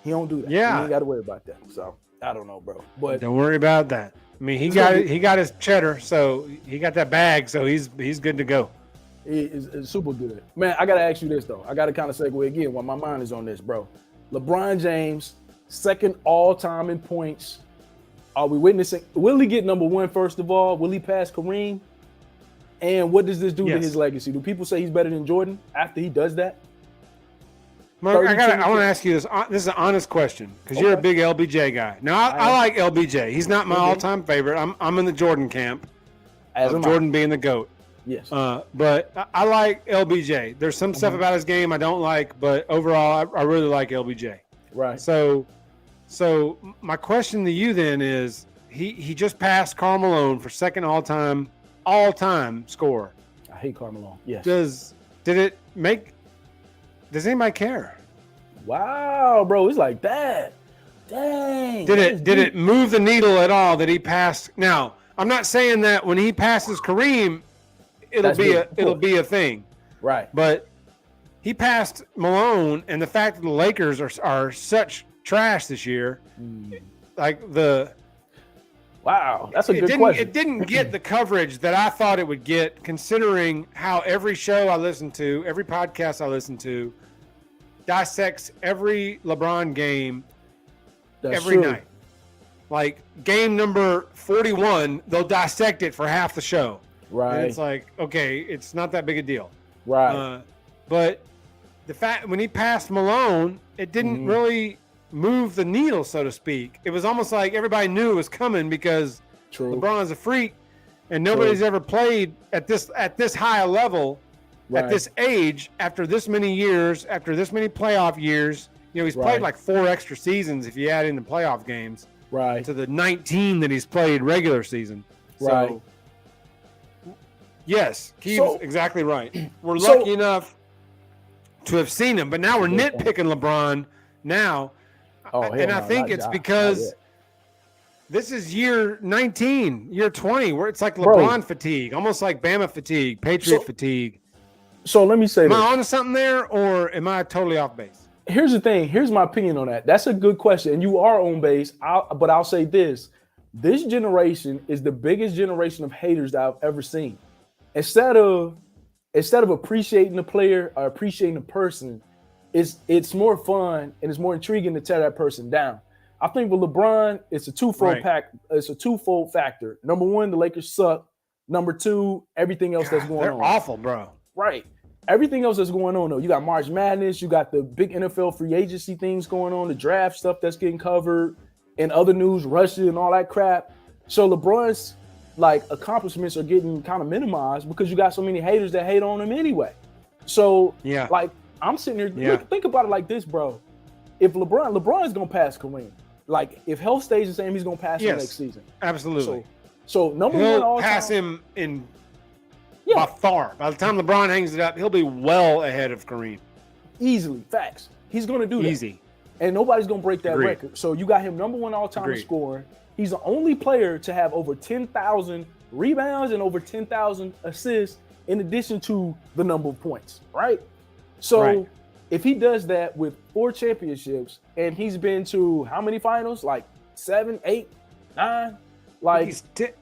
he don't do that. Yeah, he ain't got to worry about that. So I don't know, bro. But don't worry about that. I mean, he got his cheddar, so he got that bag, so he's good to go. It's super good. Man, I got to ask you this, though. I got to kind of segue again while my mind is on this, bro. LeBron James, second all-time in points. Are we witnessing? Will he get number 1, first of all? Will he pass Kareem? And what does this do to his legacy? Do people say he's better than Jordan after he does that? Mark, I want to ask you this. This is an honest question because you're a big LBJ guy. Now, I like LBJ. He's not my all-time favorite. I'm in the Jordan camp, of Jordan being the GOAT. Yes. But I like LBJ. There's some stuff about his game I don't like, but overall, I really like LBJ. Right. So my question to you then is, he just passed Karl Malone for second all-time scorer. I hate Karl Malone. Yes. Does anybody care? Wow, bro, it's like that. Dang. Did it move the needle at all that he passed? Now, I'm not saying that when he passes Kareem, it'll be a thing. Right. But he passed Malone, and the fact that the Lakers are such trash this year, wow, that's a good question. It didn't get the coverage that I thought it would get, considering how every show I listen to, every podcast I listen to, dissects every LeBron game every night. Like game number 41, they'll dissect it for half the show. Right. And it's like, okay, it's not that big a deal. Right. But the fact when he passed Malone, it didn't really move the needle, so to speak. It was almost like everybody knew it was coming because LeBron's a freak, and nobody's ever played at this high a level at this age, after this many years, after this many playoff years, he's played like 4 extra seasons if you add in the playoff games. Right. To the 19 that he's played regular season. Right. So, yes, Keith's exactly right. We're lucky enough to have seen him, but now we're nitpicking LeBron now. I think it's because this is year 19, year 20, where it's like LeBron fatigue, almost like Bama fatigue, Patriot fatigue. So let me say Am I onto something there, or am I totally off base? Here's the thing. Here's my opinion on that. That's a good question, and you are on base. But I'll say this. This generation is the biggest generation of haters that I've ever seen. Instead of appreciating the player or appreciating the person, it's more fun and it's more intriguing to tear that person down. I think with LeBron, it's a twofold It's a twofold factor. Number one, the Lakers suck. Number two, everything else that's going on. They're awful, bro. Right. Everything else that's going on, though. You got March Madness. You got the big NFL free agency things going on, the draft stuff that's getting covered, and other news, Russia and all that crap. So LeBron's accomplishments are getting kind of minimized because you got so many haters that hate on him anyway. So I'm sitting here. Look, think about it like this, bro. If LeBron's gonna pass Kareem. Like if health stays the same, he's gonna pass him next season. Absolutely. So number one, he'll pass him in by far. By the time LeBron hangs it up, he'll be well ahead of Kareem. Easily, facts. He's gonna do that. Easy. And nobody's gonna break that record. So you got him number one all-time in scoring. He's the only player to have over 10,000 rebounds and over 10,000 assists, in addition to the number of points. Right. So if he does that with 4 championships, and he's been to how many finals? Like 7, 8, 9. Like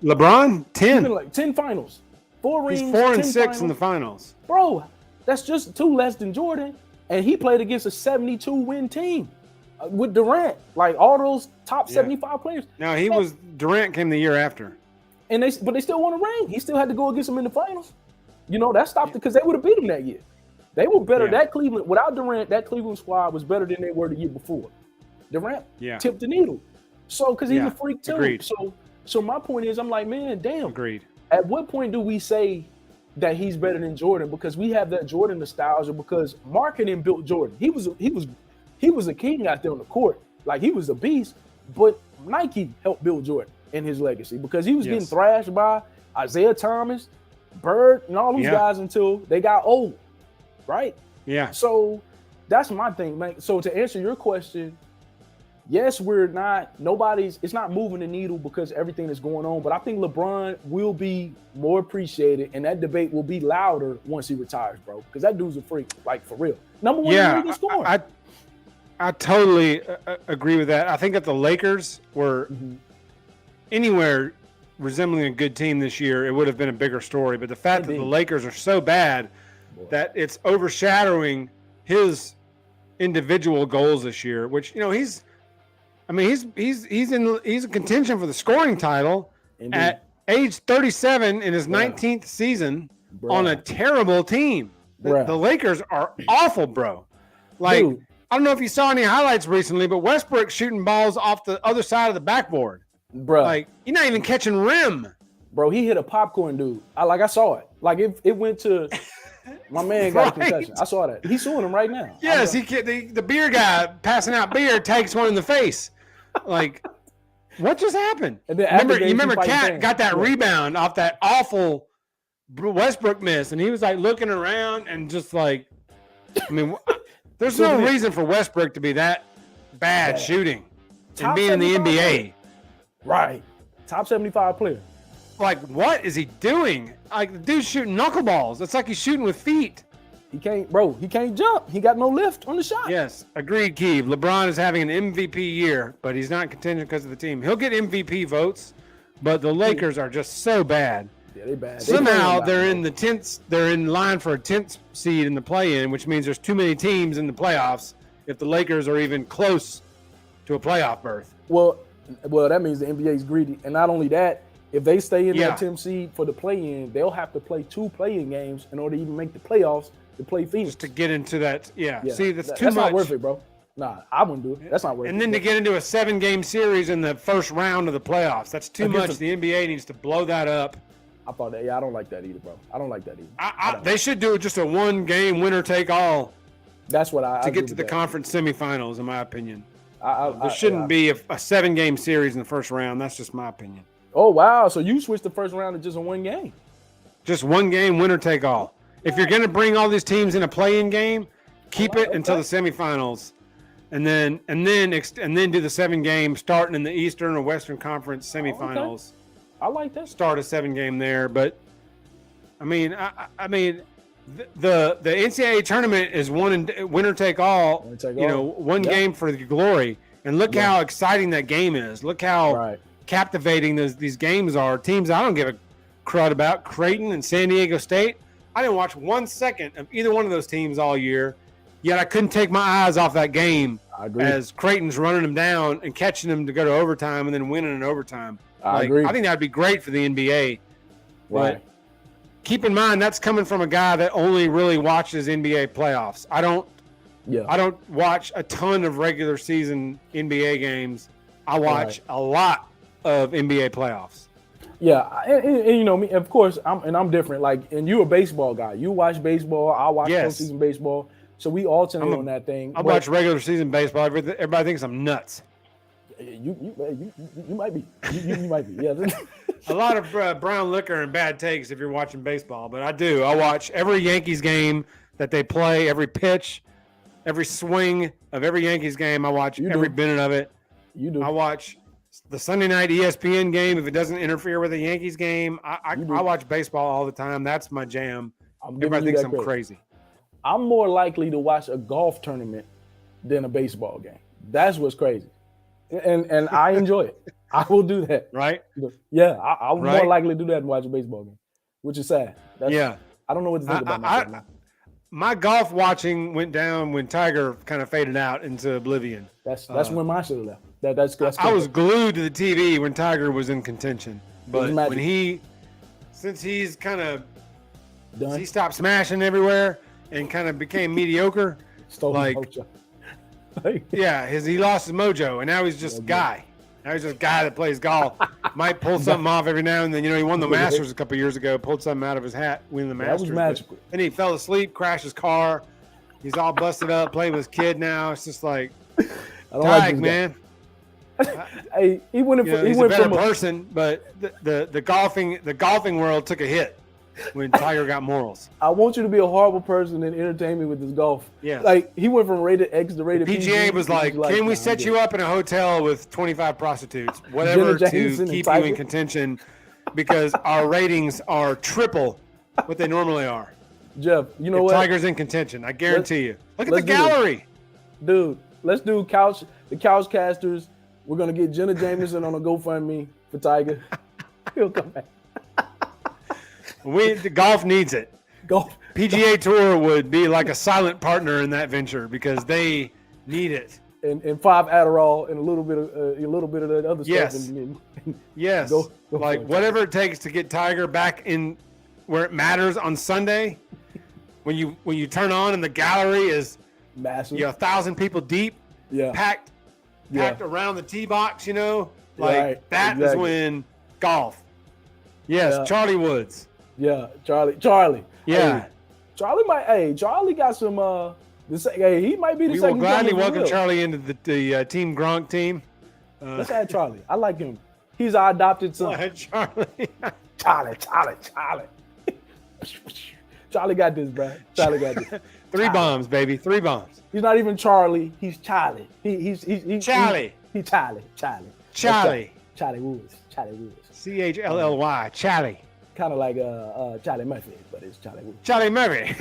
LeBron, 10. Like 10 finals. 4 rings. He's 4 and 6 finals. in the finals. Bro, that's just 2 less than Jordan. And he played against a 72-win team with Durant. Like all those top 75 players. No, Durant came the year after. But they still won a ring. He still had to go against them in the finals. That stopped it because they would have beat him that year. They were better. That Cleveland, without Durant, that Cleveland squad was better than they were the year before. Durant tipped the needle. So, because he's a freak too. Agreed. So my point is, I'm like, man, damn. Agreed. At what point do we say that he's better than Jordan? Because we have that Jordan nostalgia. Because marketing built Jordan. He was a king out there on the court. Like he was a beast. But Nike helped build Jordan and his legacy because he was getting thrashed by Isaiah Thomas, Bird, and all those guys until they got old. Right? Yeah. So that's my thing, man. So to answer your question, yes, it's not moving the needle because everything is going on, but I think LeBron will be more appreciated and that debate will be louder once he retires, bro. Because that dude's a freak, like for real. Number one in the league in scoring. I totally agree with that. I think if the Lakers were anywhere resembling a good team this year, it would have been a bigger story. But the fact that the Lakers are so bad that it's overshadowing his individual goals this year, which he's in contention for the scoring title at age 37 in his 19th season on a terrible team. The Lakers are awful, bro. Like dude. I don't know if you saw any highlights recently, but Westbrook's shooting balls off the other side of the backboard. Bro, like you're not even catching rim. Bro, he hit a popcorn dude. I saw it. Like it went to my man got a concussion. I saw that. He's suing him right now. Yes, the beer guy passing out beer takes one in the face. Like, what just happened? And then you remember Cat got that rebound off that awful Westbrook miss, and he was like looking around and just like, there's no reason for Westbrook to be that bad shooting and being in the NBA. Player. Right. Top 75 player. Like, what is he doing? Like, the dude's shooting knuckleballs. It's like he's shooting with feet. He can't jump. He got no lift on the shot. Yes, agreed, Keeve. LeBron is having an MVP year, but he's not in contention because of the team. He'll get MVP votes, but the Lakers are just so bad. Yeah, they're bad. Somehow they're in the 10th. They're in line for a 10th seed in the play-in, which means there's too many teams in the playoffs if the Lakers are even close to a playoff berth. Well, that means the NBA is greedy, and not only that. If they stay in that 10th seed for the play-in, they'll have to play 2 play-in games in order to even make the playoffs to play Phoenix. Just to get into that, See, that's too much. That's not worth it, bro. Nah, I wouldn't do it. That's not worth it. And then to get into a 7-game series in the first round of the playoffs, that's too much. The NBA needs to blow that up. I thought that. I don't like that either, bro. I don't like that either. They should do just a 1-game winner take all That's what I to get to the conference semifinals, in my opinion. There shouldn't be a 7-game series in the first round. That's just my opinion. Oh, wow. So you switched the first round to just a 1 game. Just 1 game, winner take all. If you're going to bring all these teams in a play-in game, keep it until the semifinals, and then do the 7 games starting in the Eastern or Western Conference semifinals. Okay. I like that. Start a 7-game there, but I mean, the NCAA tournament is winner take all. One game for the glory, and look how exciting that game is. Look how captivating these games are. Teams I don't give a crud about, Creighton and San Diego State. I didn't watch 1 second of either one of those teams all year, yet I couldn't take my eyes off that game as Creighton's running them down and catching them to go to overtime and then winning in overtime. I agree. I think that'd be great for the NBA. Right. But keep in mind, that's coming from a guy that only really watches NBA playoffs. I don't watch a ton of regular season NBA games. I watch a lot of NBA playoffs. Yeah, and you know me, of course, I'm different. Like, and you're a baseball guy. You watch baseball. I watch postseason baseball. So we alternate on that thing. I watch regular season baseball. Everybody thinks I'm nuts. You might be. You might be. Yeah. A lot of brown liquor and bad takes if you're watching baseball, but I do. I watch every Yankees game that they play, every pitch, every swing of every Yankees game. I watch every minute of it. You do. I watch the Sunday night ESPN game if it doesn't interfere with the Yankees game. I watch baseball all the time. That's my jam. Everybody thinks I'm crazy. I'm more likely to watch a golf tournament than a baseball game. That's what's crazy. And I enjoy it. I will do that. Right? Yeah, I'm more likely to do that than watch a baseball game, which is sad. I don't know what to think about myself now. My golf watching went down when Tiger kind of faded out into oblivion. That's when mine should have left. That's I was glued to the TV when Tiger was in contention. But when since he's kind of he stopped smashing everywhere and kind of became mediocre. He lost his mojo, and now he's just a guy. Now he's just a guy that plays golf. Might pull something off every now and then. You know, he won the Masters a couple years ago, pulled something out of his hat, winning the Masters. That was magical. Then he fell asleep, crashed his car. He's all busted up, playing with his kid now. It's just like, man. Hey, he went he's a better person, but the golfing world took a hit when Tiger got morals. I want you to be a horrible person and entertain me with this golf. Yeah. Like, he went from rated X to rated PG. PGA was like, can we set you up in a hotel with 25 prostitutes, whatever, to keep you in contention, because our ratings are triple what they normally are. Jeff, you know what? Tiger's in contention, I guarantee you. Look at the gallery. Dude, let's do the Couchcasters. We're going to get Jenna Jameson on a GoFundMe for Tiger. He'll come back. The golf needs it. PGA Tour would be like a silent partner in that venture because they need it. And 5 Adderall and a little bit of that other stuff. Yes. Go like whatever it takes to get Tiger back in where it matters on Sunday. When you turn on and the gallery is massive, 1,000 people deep, packed around the tee box. That is when golf. Yes, Charlie Woods. Yeah, Charlie. Yeah. Hey, Charlie got some he might be the second. We will gladly welcome Charlie into the Team Gronk team. Let's add Charlie. I like him. He's our adopted son. Charlie. Charlie. Charlie got this, bro. Charlie got this. 3 bombs, baby. 3 bombs. He's not even Charlie. He's Charlie. He's Charlie. He's Charlie. Charlie Woods. CHLLY. Charlie. Kind of like Charlie Murphy, but it's Charlie Woods. Charlie Murphy.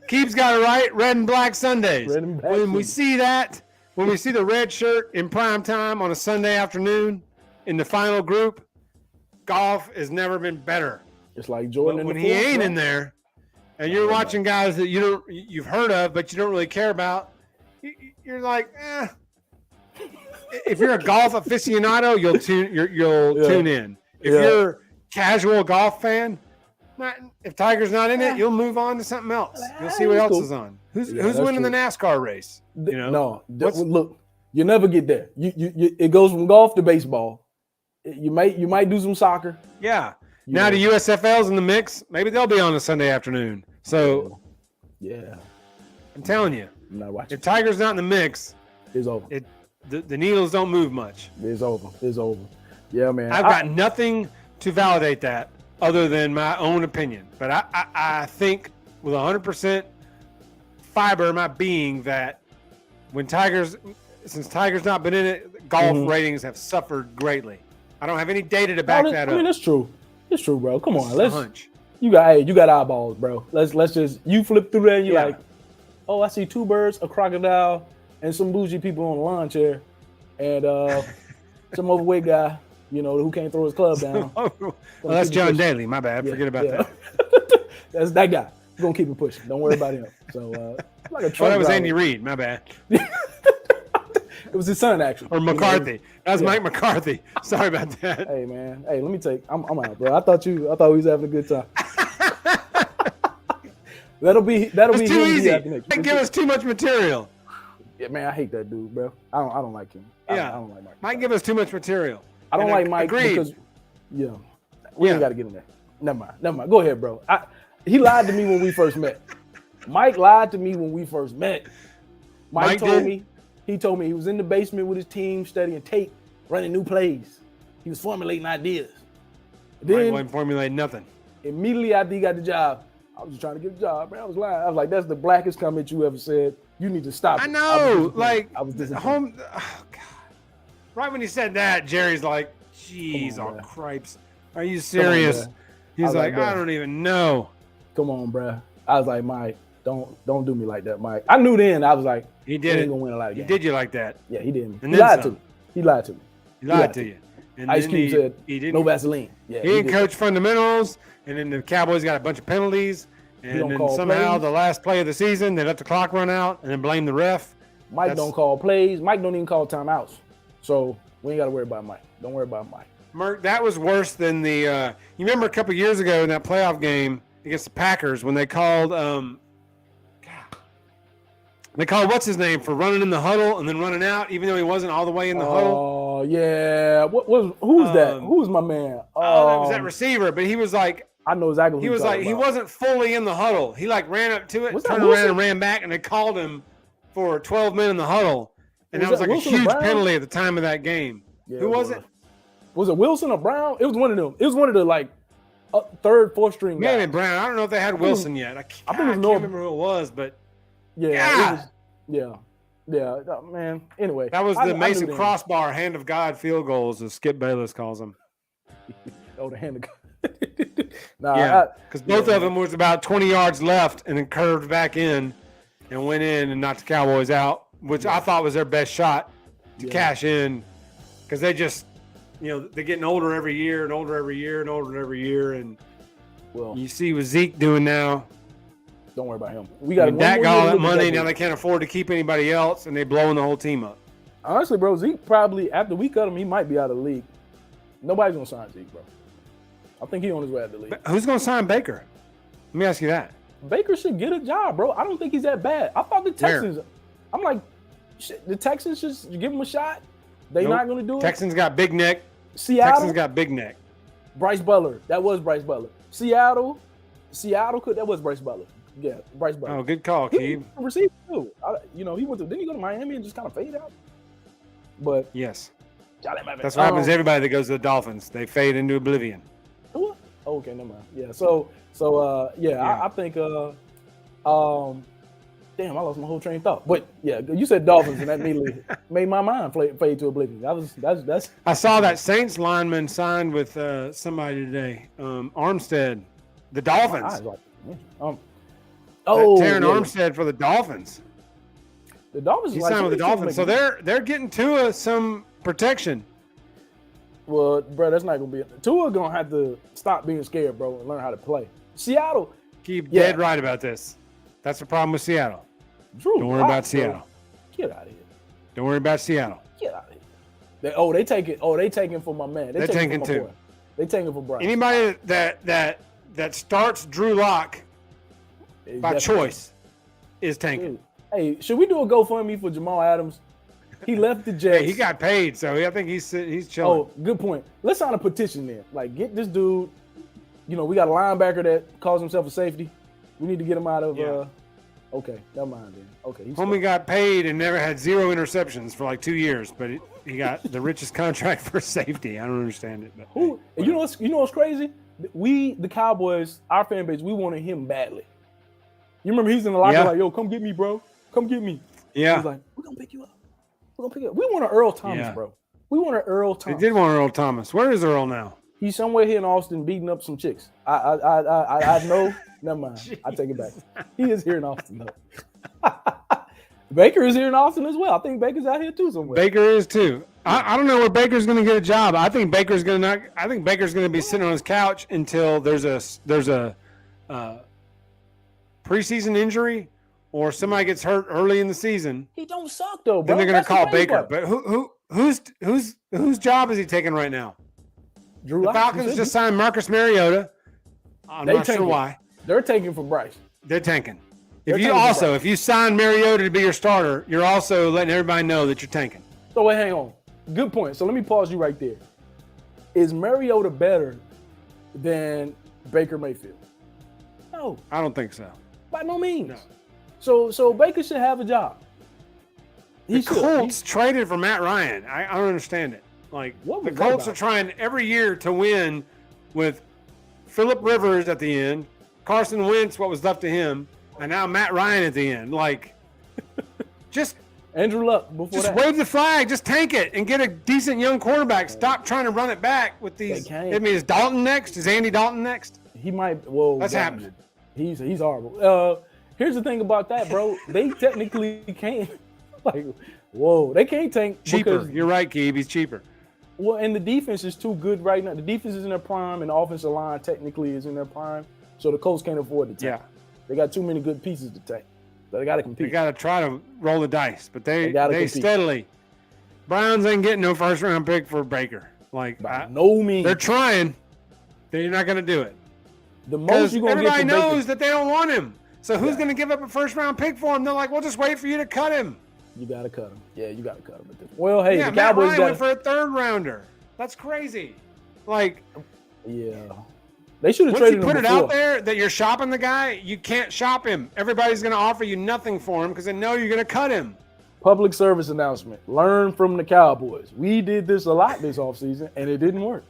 Keeps got it right. Red and black Sundays. When we see the red shirt in prime time on a Sunday afternoon in the final group, golf has never been better. It's like Jordan. When he ain't in there, and you're watching guys that you've heard of, but you don't really care about, you're like, eh. If you're a golf aficionado, you'll tune in. If you're a casual golf fan, if Tiger's not in it, you'll move on to something else. You'll see what else is on. Who's winning the NASCAR race? No, look, you never get there. It goes from golf to baseball. You might do some soccer. Yeah. Now the USFL's in the mix. Maybe they'll be on a Sunday afternoon. So, yeah, I'm telling you, I'm not watching. if Tiger's not in the mix, it's over. The needles don't move much. It's over. It's over. Yeah, man. I've got nothing to validate that other than my own opinion. But I think with 100% fiber in my being that since Tiger's not been in it, golf ratings have suffered greatly. I don't have any data to back that up. I mean, it's true. It's true, bro. Come on, let's. Hunch. You got eyeballs, bro. Let's just you flip through there and you're like, oh, I see 2 birds, a crocodile, and some bougie people on a lawn chair, and some overweight guy, who can't throw his club down. Well, that's John Daly. My bad. Forget about that. That's that guy. We're gonna keep it pushing. Don't worry about him. So, like a truck that was driver. Andy Reid. My bad. It was his son, actually. Or McCarthy. That was Mike McCarthy. Sorry about that. Hey, man. Hey, let me I'm out, bro. I thought we was having a good time. That'll be too easy. Give us too much material. Yeah, man, I hate that dude, bro. I don't like him. I don't like Mike. Might give us too much material. I don't like Mike because we ain't got to get in there. Never mind. Go ahead, bro. He lied to me when we first met. Mike lied to me when we first met. Mike told me he was in the basement with his team studying tape, running new plays. He was formulating ideas. Then Mike wasn't formulating nothing. Immediately after he got the job, I was just trying to get a job, man. I was lying. I was like, that's the blackest comment you ever said. You need to stop it. I know. I was disappointed. Oh, God. Right when he said that, Jerry's like, geez, all cripes. Are you serious? He's like, I don't even know. Come on, bro. I was like, Mike, don't do me like that, Mike. I knew then. I was like, he did ain't gonna win a lot of games. He did you like that. Yeah, he did. And he lied to me. He lied to me. He lied to you. And Ice Cube said, he didn't, no Vaseline. Yeah, he didn't coach fundamentals, and then the Cowboys got a bunch of penalties, and then somehow the last play of the season, they let the clock run out, and then blame the ref. Mike don't call plays. Mike don't even call timeouts. So we ain't got to worry about Mike. Don't worry about Mike. Merk, that was worse than the you remember a couple years ago in that playoff game against the Packers when they called what's his name for running in the huddle and then running out even though he wasn't all the way in the huddle. Oh yeah, who's that? Who's my man? That was that receiver, but he was like, I know exactly. He was like he wasn't fully in the huddle. He like ran up to it, turned around and ran back, and they called him for 12 men in the huddle, and that was like Wilson, a huge penalty at the time of that game. Yeah, who was it? Was it Wilson or Brown? It was one of them. It was one of the like third, fourth string guys. Maybe Brown. I don't know if they had Wilson yet. I can't remember who it was, but yeah. Man. Anyway, that was the Mason Crossbar hand of God field goals, as Skip Bayless calls them. The hand of God. Because both of them was about 20 yards left and then curved back in and went in and knocked the Cowboys out, which I thought was their best shot to cash in because they just, they're getting older every year and older every year and older every year. And you see what Zeke doing now. Don't worry about him. We got Dak got all that money. Now they can't afford to keep anybody else, and they blowing the whole team up. Honestly, bro, Zeke probably, after we cut him, he might be out of the league. Nobody's going to sign Zeke, bro. I think he's on his way out of the league. Who's going to sign Baker? Let me ask you that. Baker should get a job, bro. I don't think he's that bad. I thought the Texans, I'm like, shit, the Texans just give him a shot. They're not going to do it. Texans got big neck. Seattle got big neck. Bryce Butler. That was Bryce Butler. Seattle that was Bryce Butler. Yeah, Bryce Butler. Oh, good call, Keith. Receiver too. He went to. Didn't he go to Miami and just kind of fade out? But yes, that's what happens to everybody that goes to the Dolphins. They fade into oblivion. Oh, okay, never mind. Yeah, I think damn, I lost my whole train of thought. But yeah, you said Dolphins, and that immediately made my mind fade to oblivion. That's. I saw that Saints lineman signed with somebody today. Armstead, the Dolphins. Terran Armstead for the Dolphins. The Dolphins. He signed with the Dolphins, so they're getting Tua some protection. Well, bro, that's not gonna be. Tua gonna have to stop being scared, bro, and learn how to play. Seattle. Keep dead right about this. That's the problem with Seattle. Drew, don't worry about Seattle. Get out of here. Don't worry about Seattle. Get out of here. They taking for my man. They're taking too. Boy. They taking for Bryce. Anybody that starts Drew Lock by choice is tanking. Dude. Hey, should we do a GoFundMe for Jamal Adams? He left the Jets. Hey, he got paid, so I think he's chilling. Oh, good point. Let's sign a petition then. Like, get this dude. We got a linebacker that calls himself a safety. We need to get him out of. Yeah. Okay, never mind then. Okay, Homie got paid and never had 0 interceptions for like 2 years, but he got the richest contract for safety. I don't understand it. But who? Hey, you know what's crazy? We, the Cowboys, our fan base, we wanted him badly. You remember he's in the locker room like, yo, come get me, bro. Come get me. Yeah. He's like, we're gonna pick you up. We're gonna pick you up. We wanted Earl Thomas, bro. We wanted Earl Thomas. They did want Earl Thomas. Where is Earl now? He's somewhere here in Austin beating up some chicks. I know. Never mind. Jeez. I take it back. He is here in Austin though. Baker is here in Austin as well. I think Baker's out here too somewhere. Baker is too. I don't know where Baker's going to get a job. I think Baker's going to be sitting on his couch until there's a preseason injury or somebody gets hurt early in the season. He don't suck though, bro. Then they're going to call Baker. But whose job is he taking right now? Drew The Falcons just signed Marcus Mariota. I'm not sure why. They're taking for Bryce. They're tanking. If you sign Mariota to be your starter, you're also letting everybody know that you're tanking. So wait, hang on. Good point. So let me pause you right there. Is Mariota better than Baker Mayfield? No. I don't think so. By no means. No. So Baker should have a job. The Colts traded for Matt Ryan. I don't understand it. Like, the Colts are trying every year to win with Phillip Rivers at the end, Carson Wentz, what was left to him, and now Matt Ryan at the end. Like, just Andrew Luck before that. wave the flag, just tank it, and get a decent young quarterback. Stop trying to run it back with these. I mean, is Dalton next? Is Andy Dalton next? He might. Well, that's happening. He's horrible. Here's the thing about that, bro. They technically can't. Like, whoa, they can't tank. Cheaper. You're right, Keeb. He's cheaper. Well, and the defense is too good right now. The defense is in their prime, and the offensive line technically is in their prime. So the Colts can't afford to tank. Yeah. They got too many good pieces to tank. So they got to compete. They got to try to roll the dice, but they compete. steadily. Browns ain't getting no first round pick for Baker. Like, by no means. They're trying. They're not going to do it. The most you're going to get from everybody knows Baker, that they don't want him. So who's going to give up a first round pick for him? They're like, we'll just wait for you to cut him. You got to cut him. Yeah, you got to cut him. Well, hey, the Matt Cowboys Ryan went for a third rounder. That's crazy. Like, yeah. They should have traded him before. Once you put it out there that you're shopping the guy, you can't shop him. Everybody's going to offer you nothing for him because they know you're going to cut him. Public service announcement. Learn from the Cowboys. We did this a lot this offseason, and it didn't work.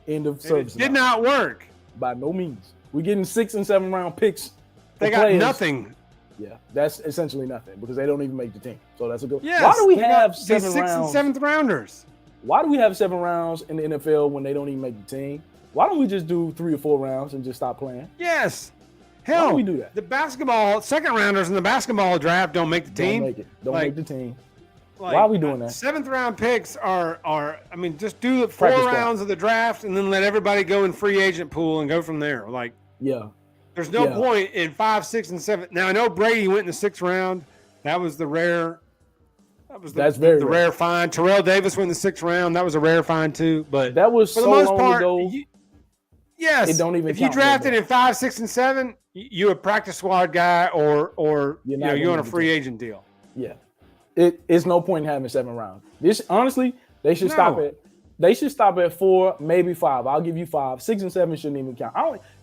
End of service. It did not work. By no means. We're getting 6 and 7 round picks. They got nothing. Yeah, that's essentially nothing because they don't even make the team. So that's a good. Yes, why do we have 7 6th rounds? and 7th rounders? Why do we have 7 rounds in the NFL when they don't even make the team? Why don't we just do 3 or 4 rounds and just stop playing? Yes. Hell, why do we do that? The basketball second rounders in the basketball draft don't make the team. Don't make the team. Why are we doing that? 7th round picks are. I mean, just do 4 rounds of the draft and then let everybody go in free agent pool and go from there. Like, yeah. There's no point in 5, 6, and 7. Now I know Brady went in the 6th round. That was the rare. That's the rare find. Terrell Davis went in the 6th round. That was a rare find too. But that was for so the most long part, ago. Yes. It don't even if you drafted in 5, 6, and 7, you a practice squad guy or you're on a free agent deal. Yeah. It's no point in having 7 rounds. This honestly, they should stop it. They should stop at 4, maybe 5. I'll give you 5. 6 and 7 shouldn't even count.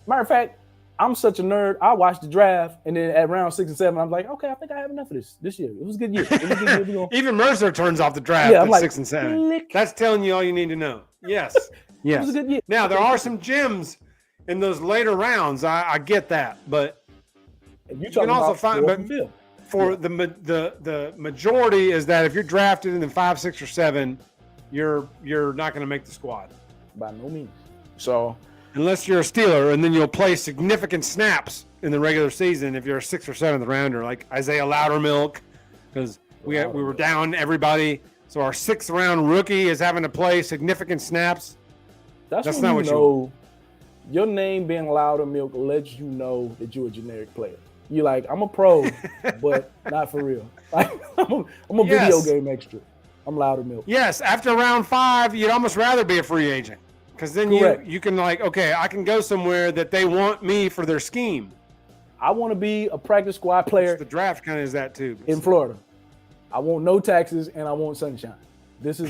Matter of fact, I'm such a nerd. I watched the draft, and then at round 6 and 7, I'm like, okay, I think I have enough of this year. It was a good year. Even Mercer turns off the draft at 6 and 7. That's telling you all you need to know. Yes. Yes. It was a good year. Now, there are some gems in those later rounds. I get that. But you can also find the majority is that if you're drafted in the 5, 6, or 7, you're not going to make the squad. By no means. So unless you're a Steeler, and then you'll play significant snaps in the regular season if you're a 6th or 7th rounder, like Isaiah Loudermilk, because we were down everybody. So our 6th round rookie is having to play significant snaps. That's not what you know. Your name being Loudermilk lets you know that you're a generic player. You're like, I'm a pro, but not for real. Like, I'm a video game extra. I'm Loudermilk. Yes, after round 5, you'd almost rather be a free agent. Because then you can like, okay, I can go somewhere that they want me for their scheme. I want to be a practice squad player. The draft kind of is that too. In Florida. I want no taxes and I want sunshine.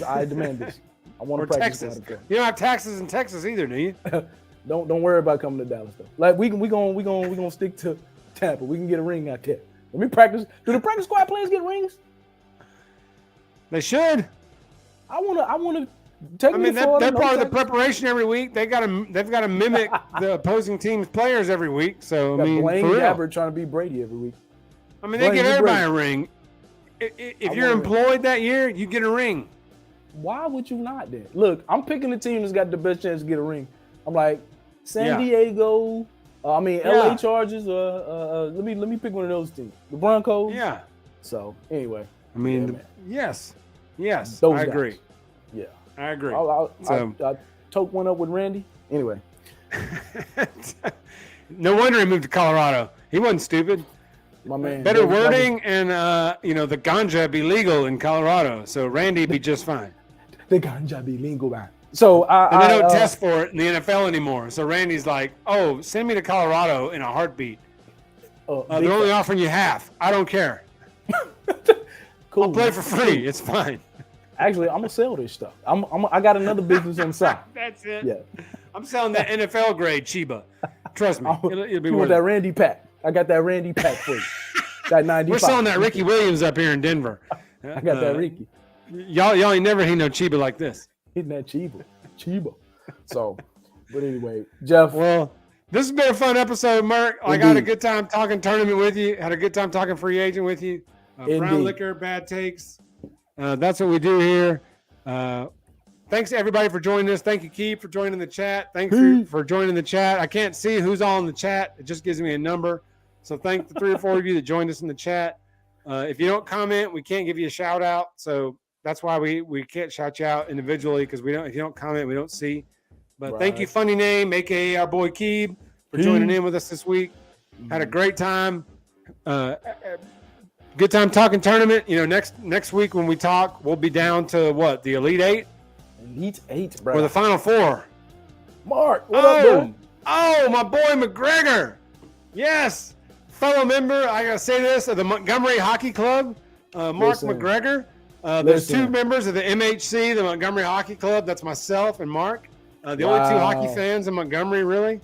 I demand this. I want to practice Texas. squad player. You don't have taxes in Texas either, do you? Don't worry about coming to Dallas though. Like we gonna stick to Tampa. We can get a ring out there. Let me practice. Do the practice squad players get rings? They should. I wanna take. I mean, they're part of the preparation every week. They've got to mimic the opposing team's players every week. So I mean, Blaine for real. Gabbert trying to beat Brady every week. I mean, they give everybody a ring. If you're employed that year, you get a ring. Why would you not then? Look, I'm picking the team that's got the best chance to get a ring. I'm like San Diego. LA Chargers. Let me pick one of those teams. The Broncos. Yeah. So anyway, I mean, yes, those I guys. agree. Yeah, I agree. I took one up with Randy. Anyway, no wonder he moved to Colorado. He wasn't stupid. My man. Better wording and the ganja be legal in Colorado, so Randy be just fine. The ganja be legal, man. So and they don't test for it in the NFL anymore. So Randy's like, "Oh, send me to Colorado in a heartbeat. They're only offering you half. I don't care. Cool. I'll play for free. It's fine." Actually, I'm gonna sell this stuff. I got another business on the side. That's it. Yeah. I'm selling that NFL grade Chiba. Trust me, it'll be worth that it. Randy pack. I got that Randy pack for you. That 95. We're selling that Ricky Williams up here in Denver. I got that Ricky. Y'all ain't never seen no Chiba like this. Hitting that Chiba. So, but anyway, Jeff. Well, this has been a fun episode, Merk. I got a good time talking tournament with you. Had a good time talking free agent with you. Brown liquor, bad takes. That's what we do here. Thanks to everybody for joining us. Thank you, Keith, for joining the chat. Thanks for joining the chat. I can't see who's all in the chat. It just gives me a number. So thank the 3 or 4 of you that joined us in the chat. If you don't comment, we can't give you a shout out. So that's why we can't shout you out individually, because if you don't comment, we don't see. But thank you, Funny Name, aka our boy Keeb, for joining in with us this week. Had a great time. Good time talking tournament. Next week when we talk, we'll be down to what? The Elite Eight? Elite Eight, bro. Or the Final Four. Mark, what up, bro? Oh, my boy McGregor. Yes. Fellow member, I got to say this, of the Montgomery Hockey Club, Mark McGregor. There's 2 members of the MHC, the Montgomery Hockey Club. That's myself and Mark. The only 2 hockey fans in Montgomery, really.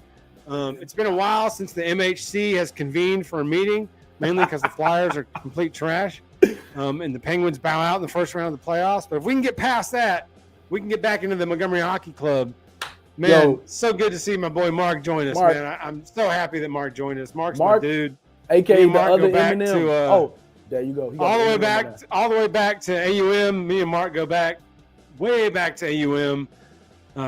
It's been a while since the MHC has convened for a meeting, mainly because the Flyers are complete trash, and the Penguins bow out in the first round of the playoffs. But if we can get past that, we can get back into the Montgomery Hockey Club. Man, so good to see my boy Mark join us, man. I'm so happy that Mark joined us. Mark's my dude. AKA the other Eminem. There you go. All the way back to AUM. Me and Mark go back, way back to AUM,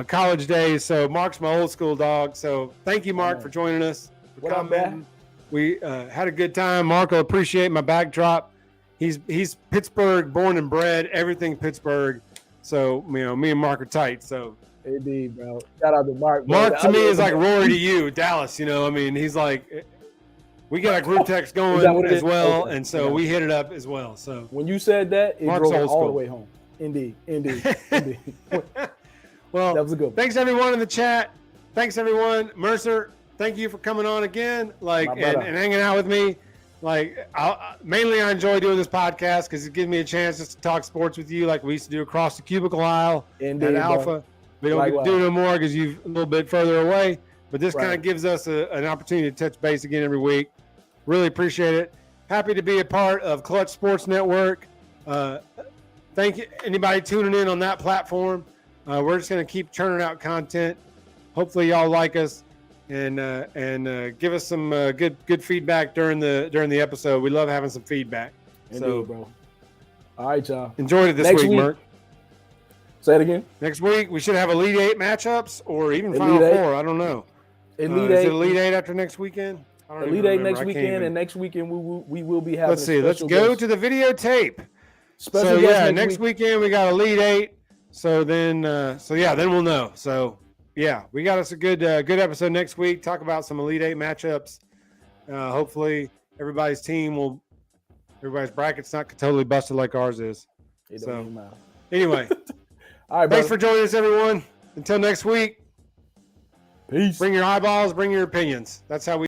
college days. So Mark's my old school dog. So thank you, Mark, for joining us. What up, man? We had a good time. Mark will appreciate my backdrop. He's Pittsburgh born and bred, everything Pittsburgh. So me and Mark are tight. So indeed, bro. Shout out to Mark. Mark to me is like Rory to you, Dallas. I mean, he's like, we got a group text going as well, and so we hit it up as well. So when you said that, it Mark's drove all the way home. Indeed. Well, that was a good one. Thanks everyone in the chat. Thanks everyone. Mercer, thank you for coming on again, and hanging out with me. Mainly I enjoy doing this podcast because it gives me a chance just to talk sports with you like we used to do across the cubicle aisle at Alpha. We don't get to do no more because you're a little bit further away. But this kind of gives us an opportunity to touch base again every week. Really appreciate it. Happy to be a part of Clutch Sports Network. Thank you, anybody tuning in on that platform. We're just going to keep churning out content. Hopefully y'all like us and give us some good feedback during the episode. We love having some feedback. Indeed, bro. All right, y'all. Enjoyed it this week, Mark. Say it again. Next week we should have Elite Eight matchups or even Final Four. I don't know. Is it Elite Eight after next weekend? Elite Eight next weekend, and next weekend we will be having. Let's see. Let's go to the videotape. Special guest next weekend we got Elite Eight. So then we'll know. So yeah, we got us a good episode next week. Talk about some Elite Eight matchups. Hopefully everybody's bracket's not totally busted like ours is. Anyway, all right. Thanks for joining us, everyone. Until next week. Peace. Bring your eyeballs. Bring your opinions. That's how we.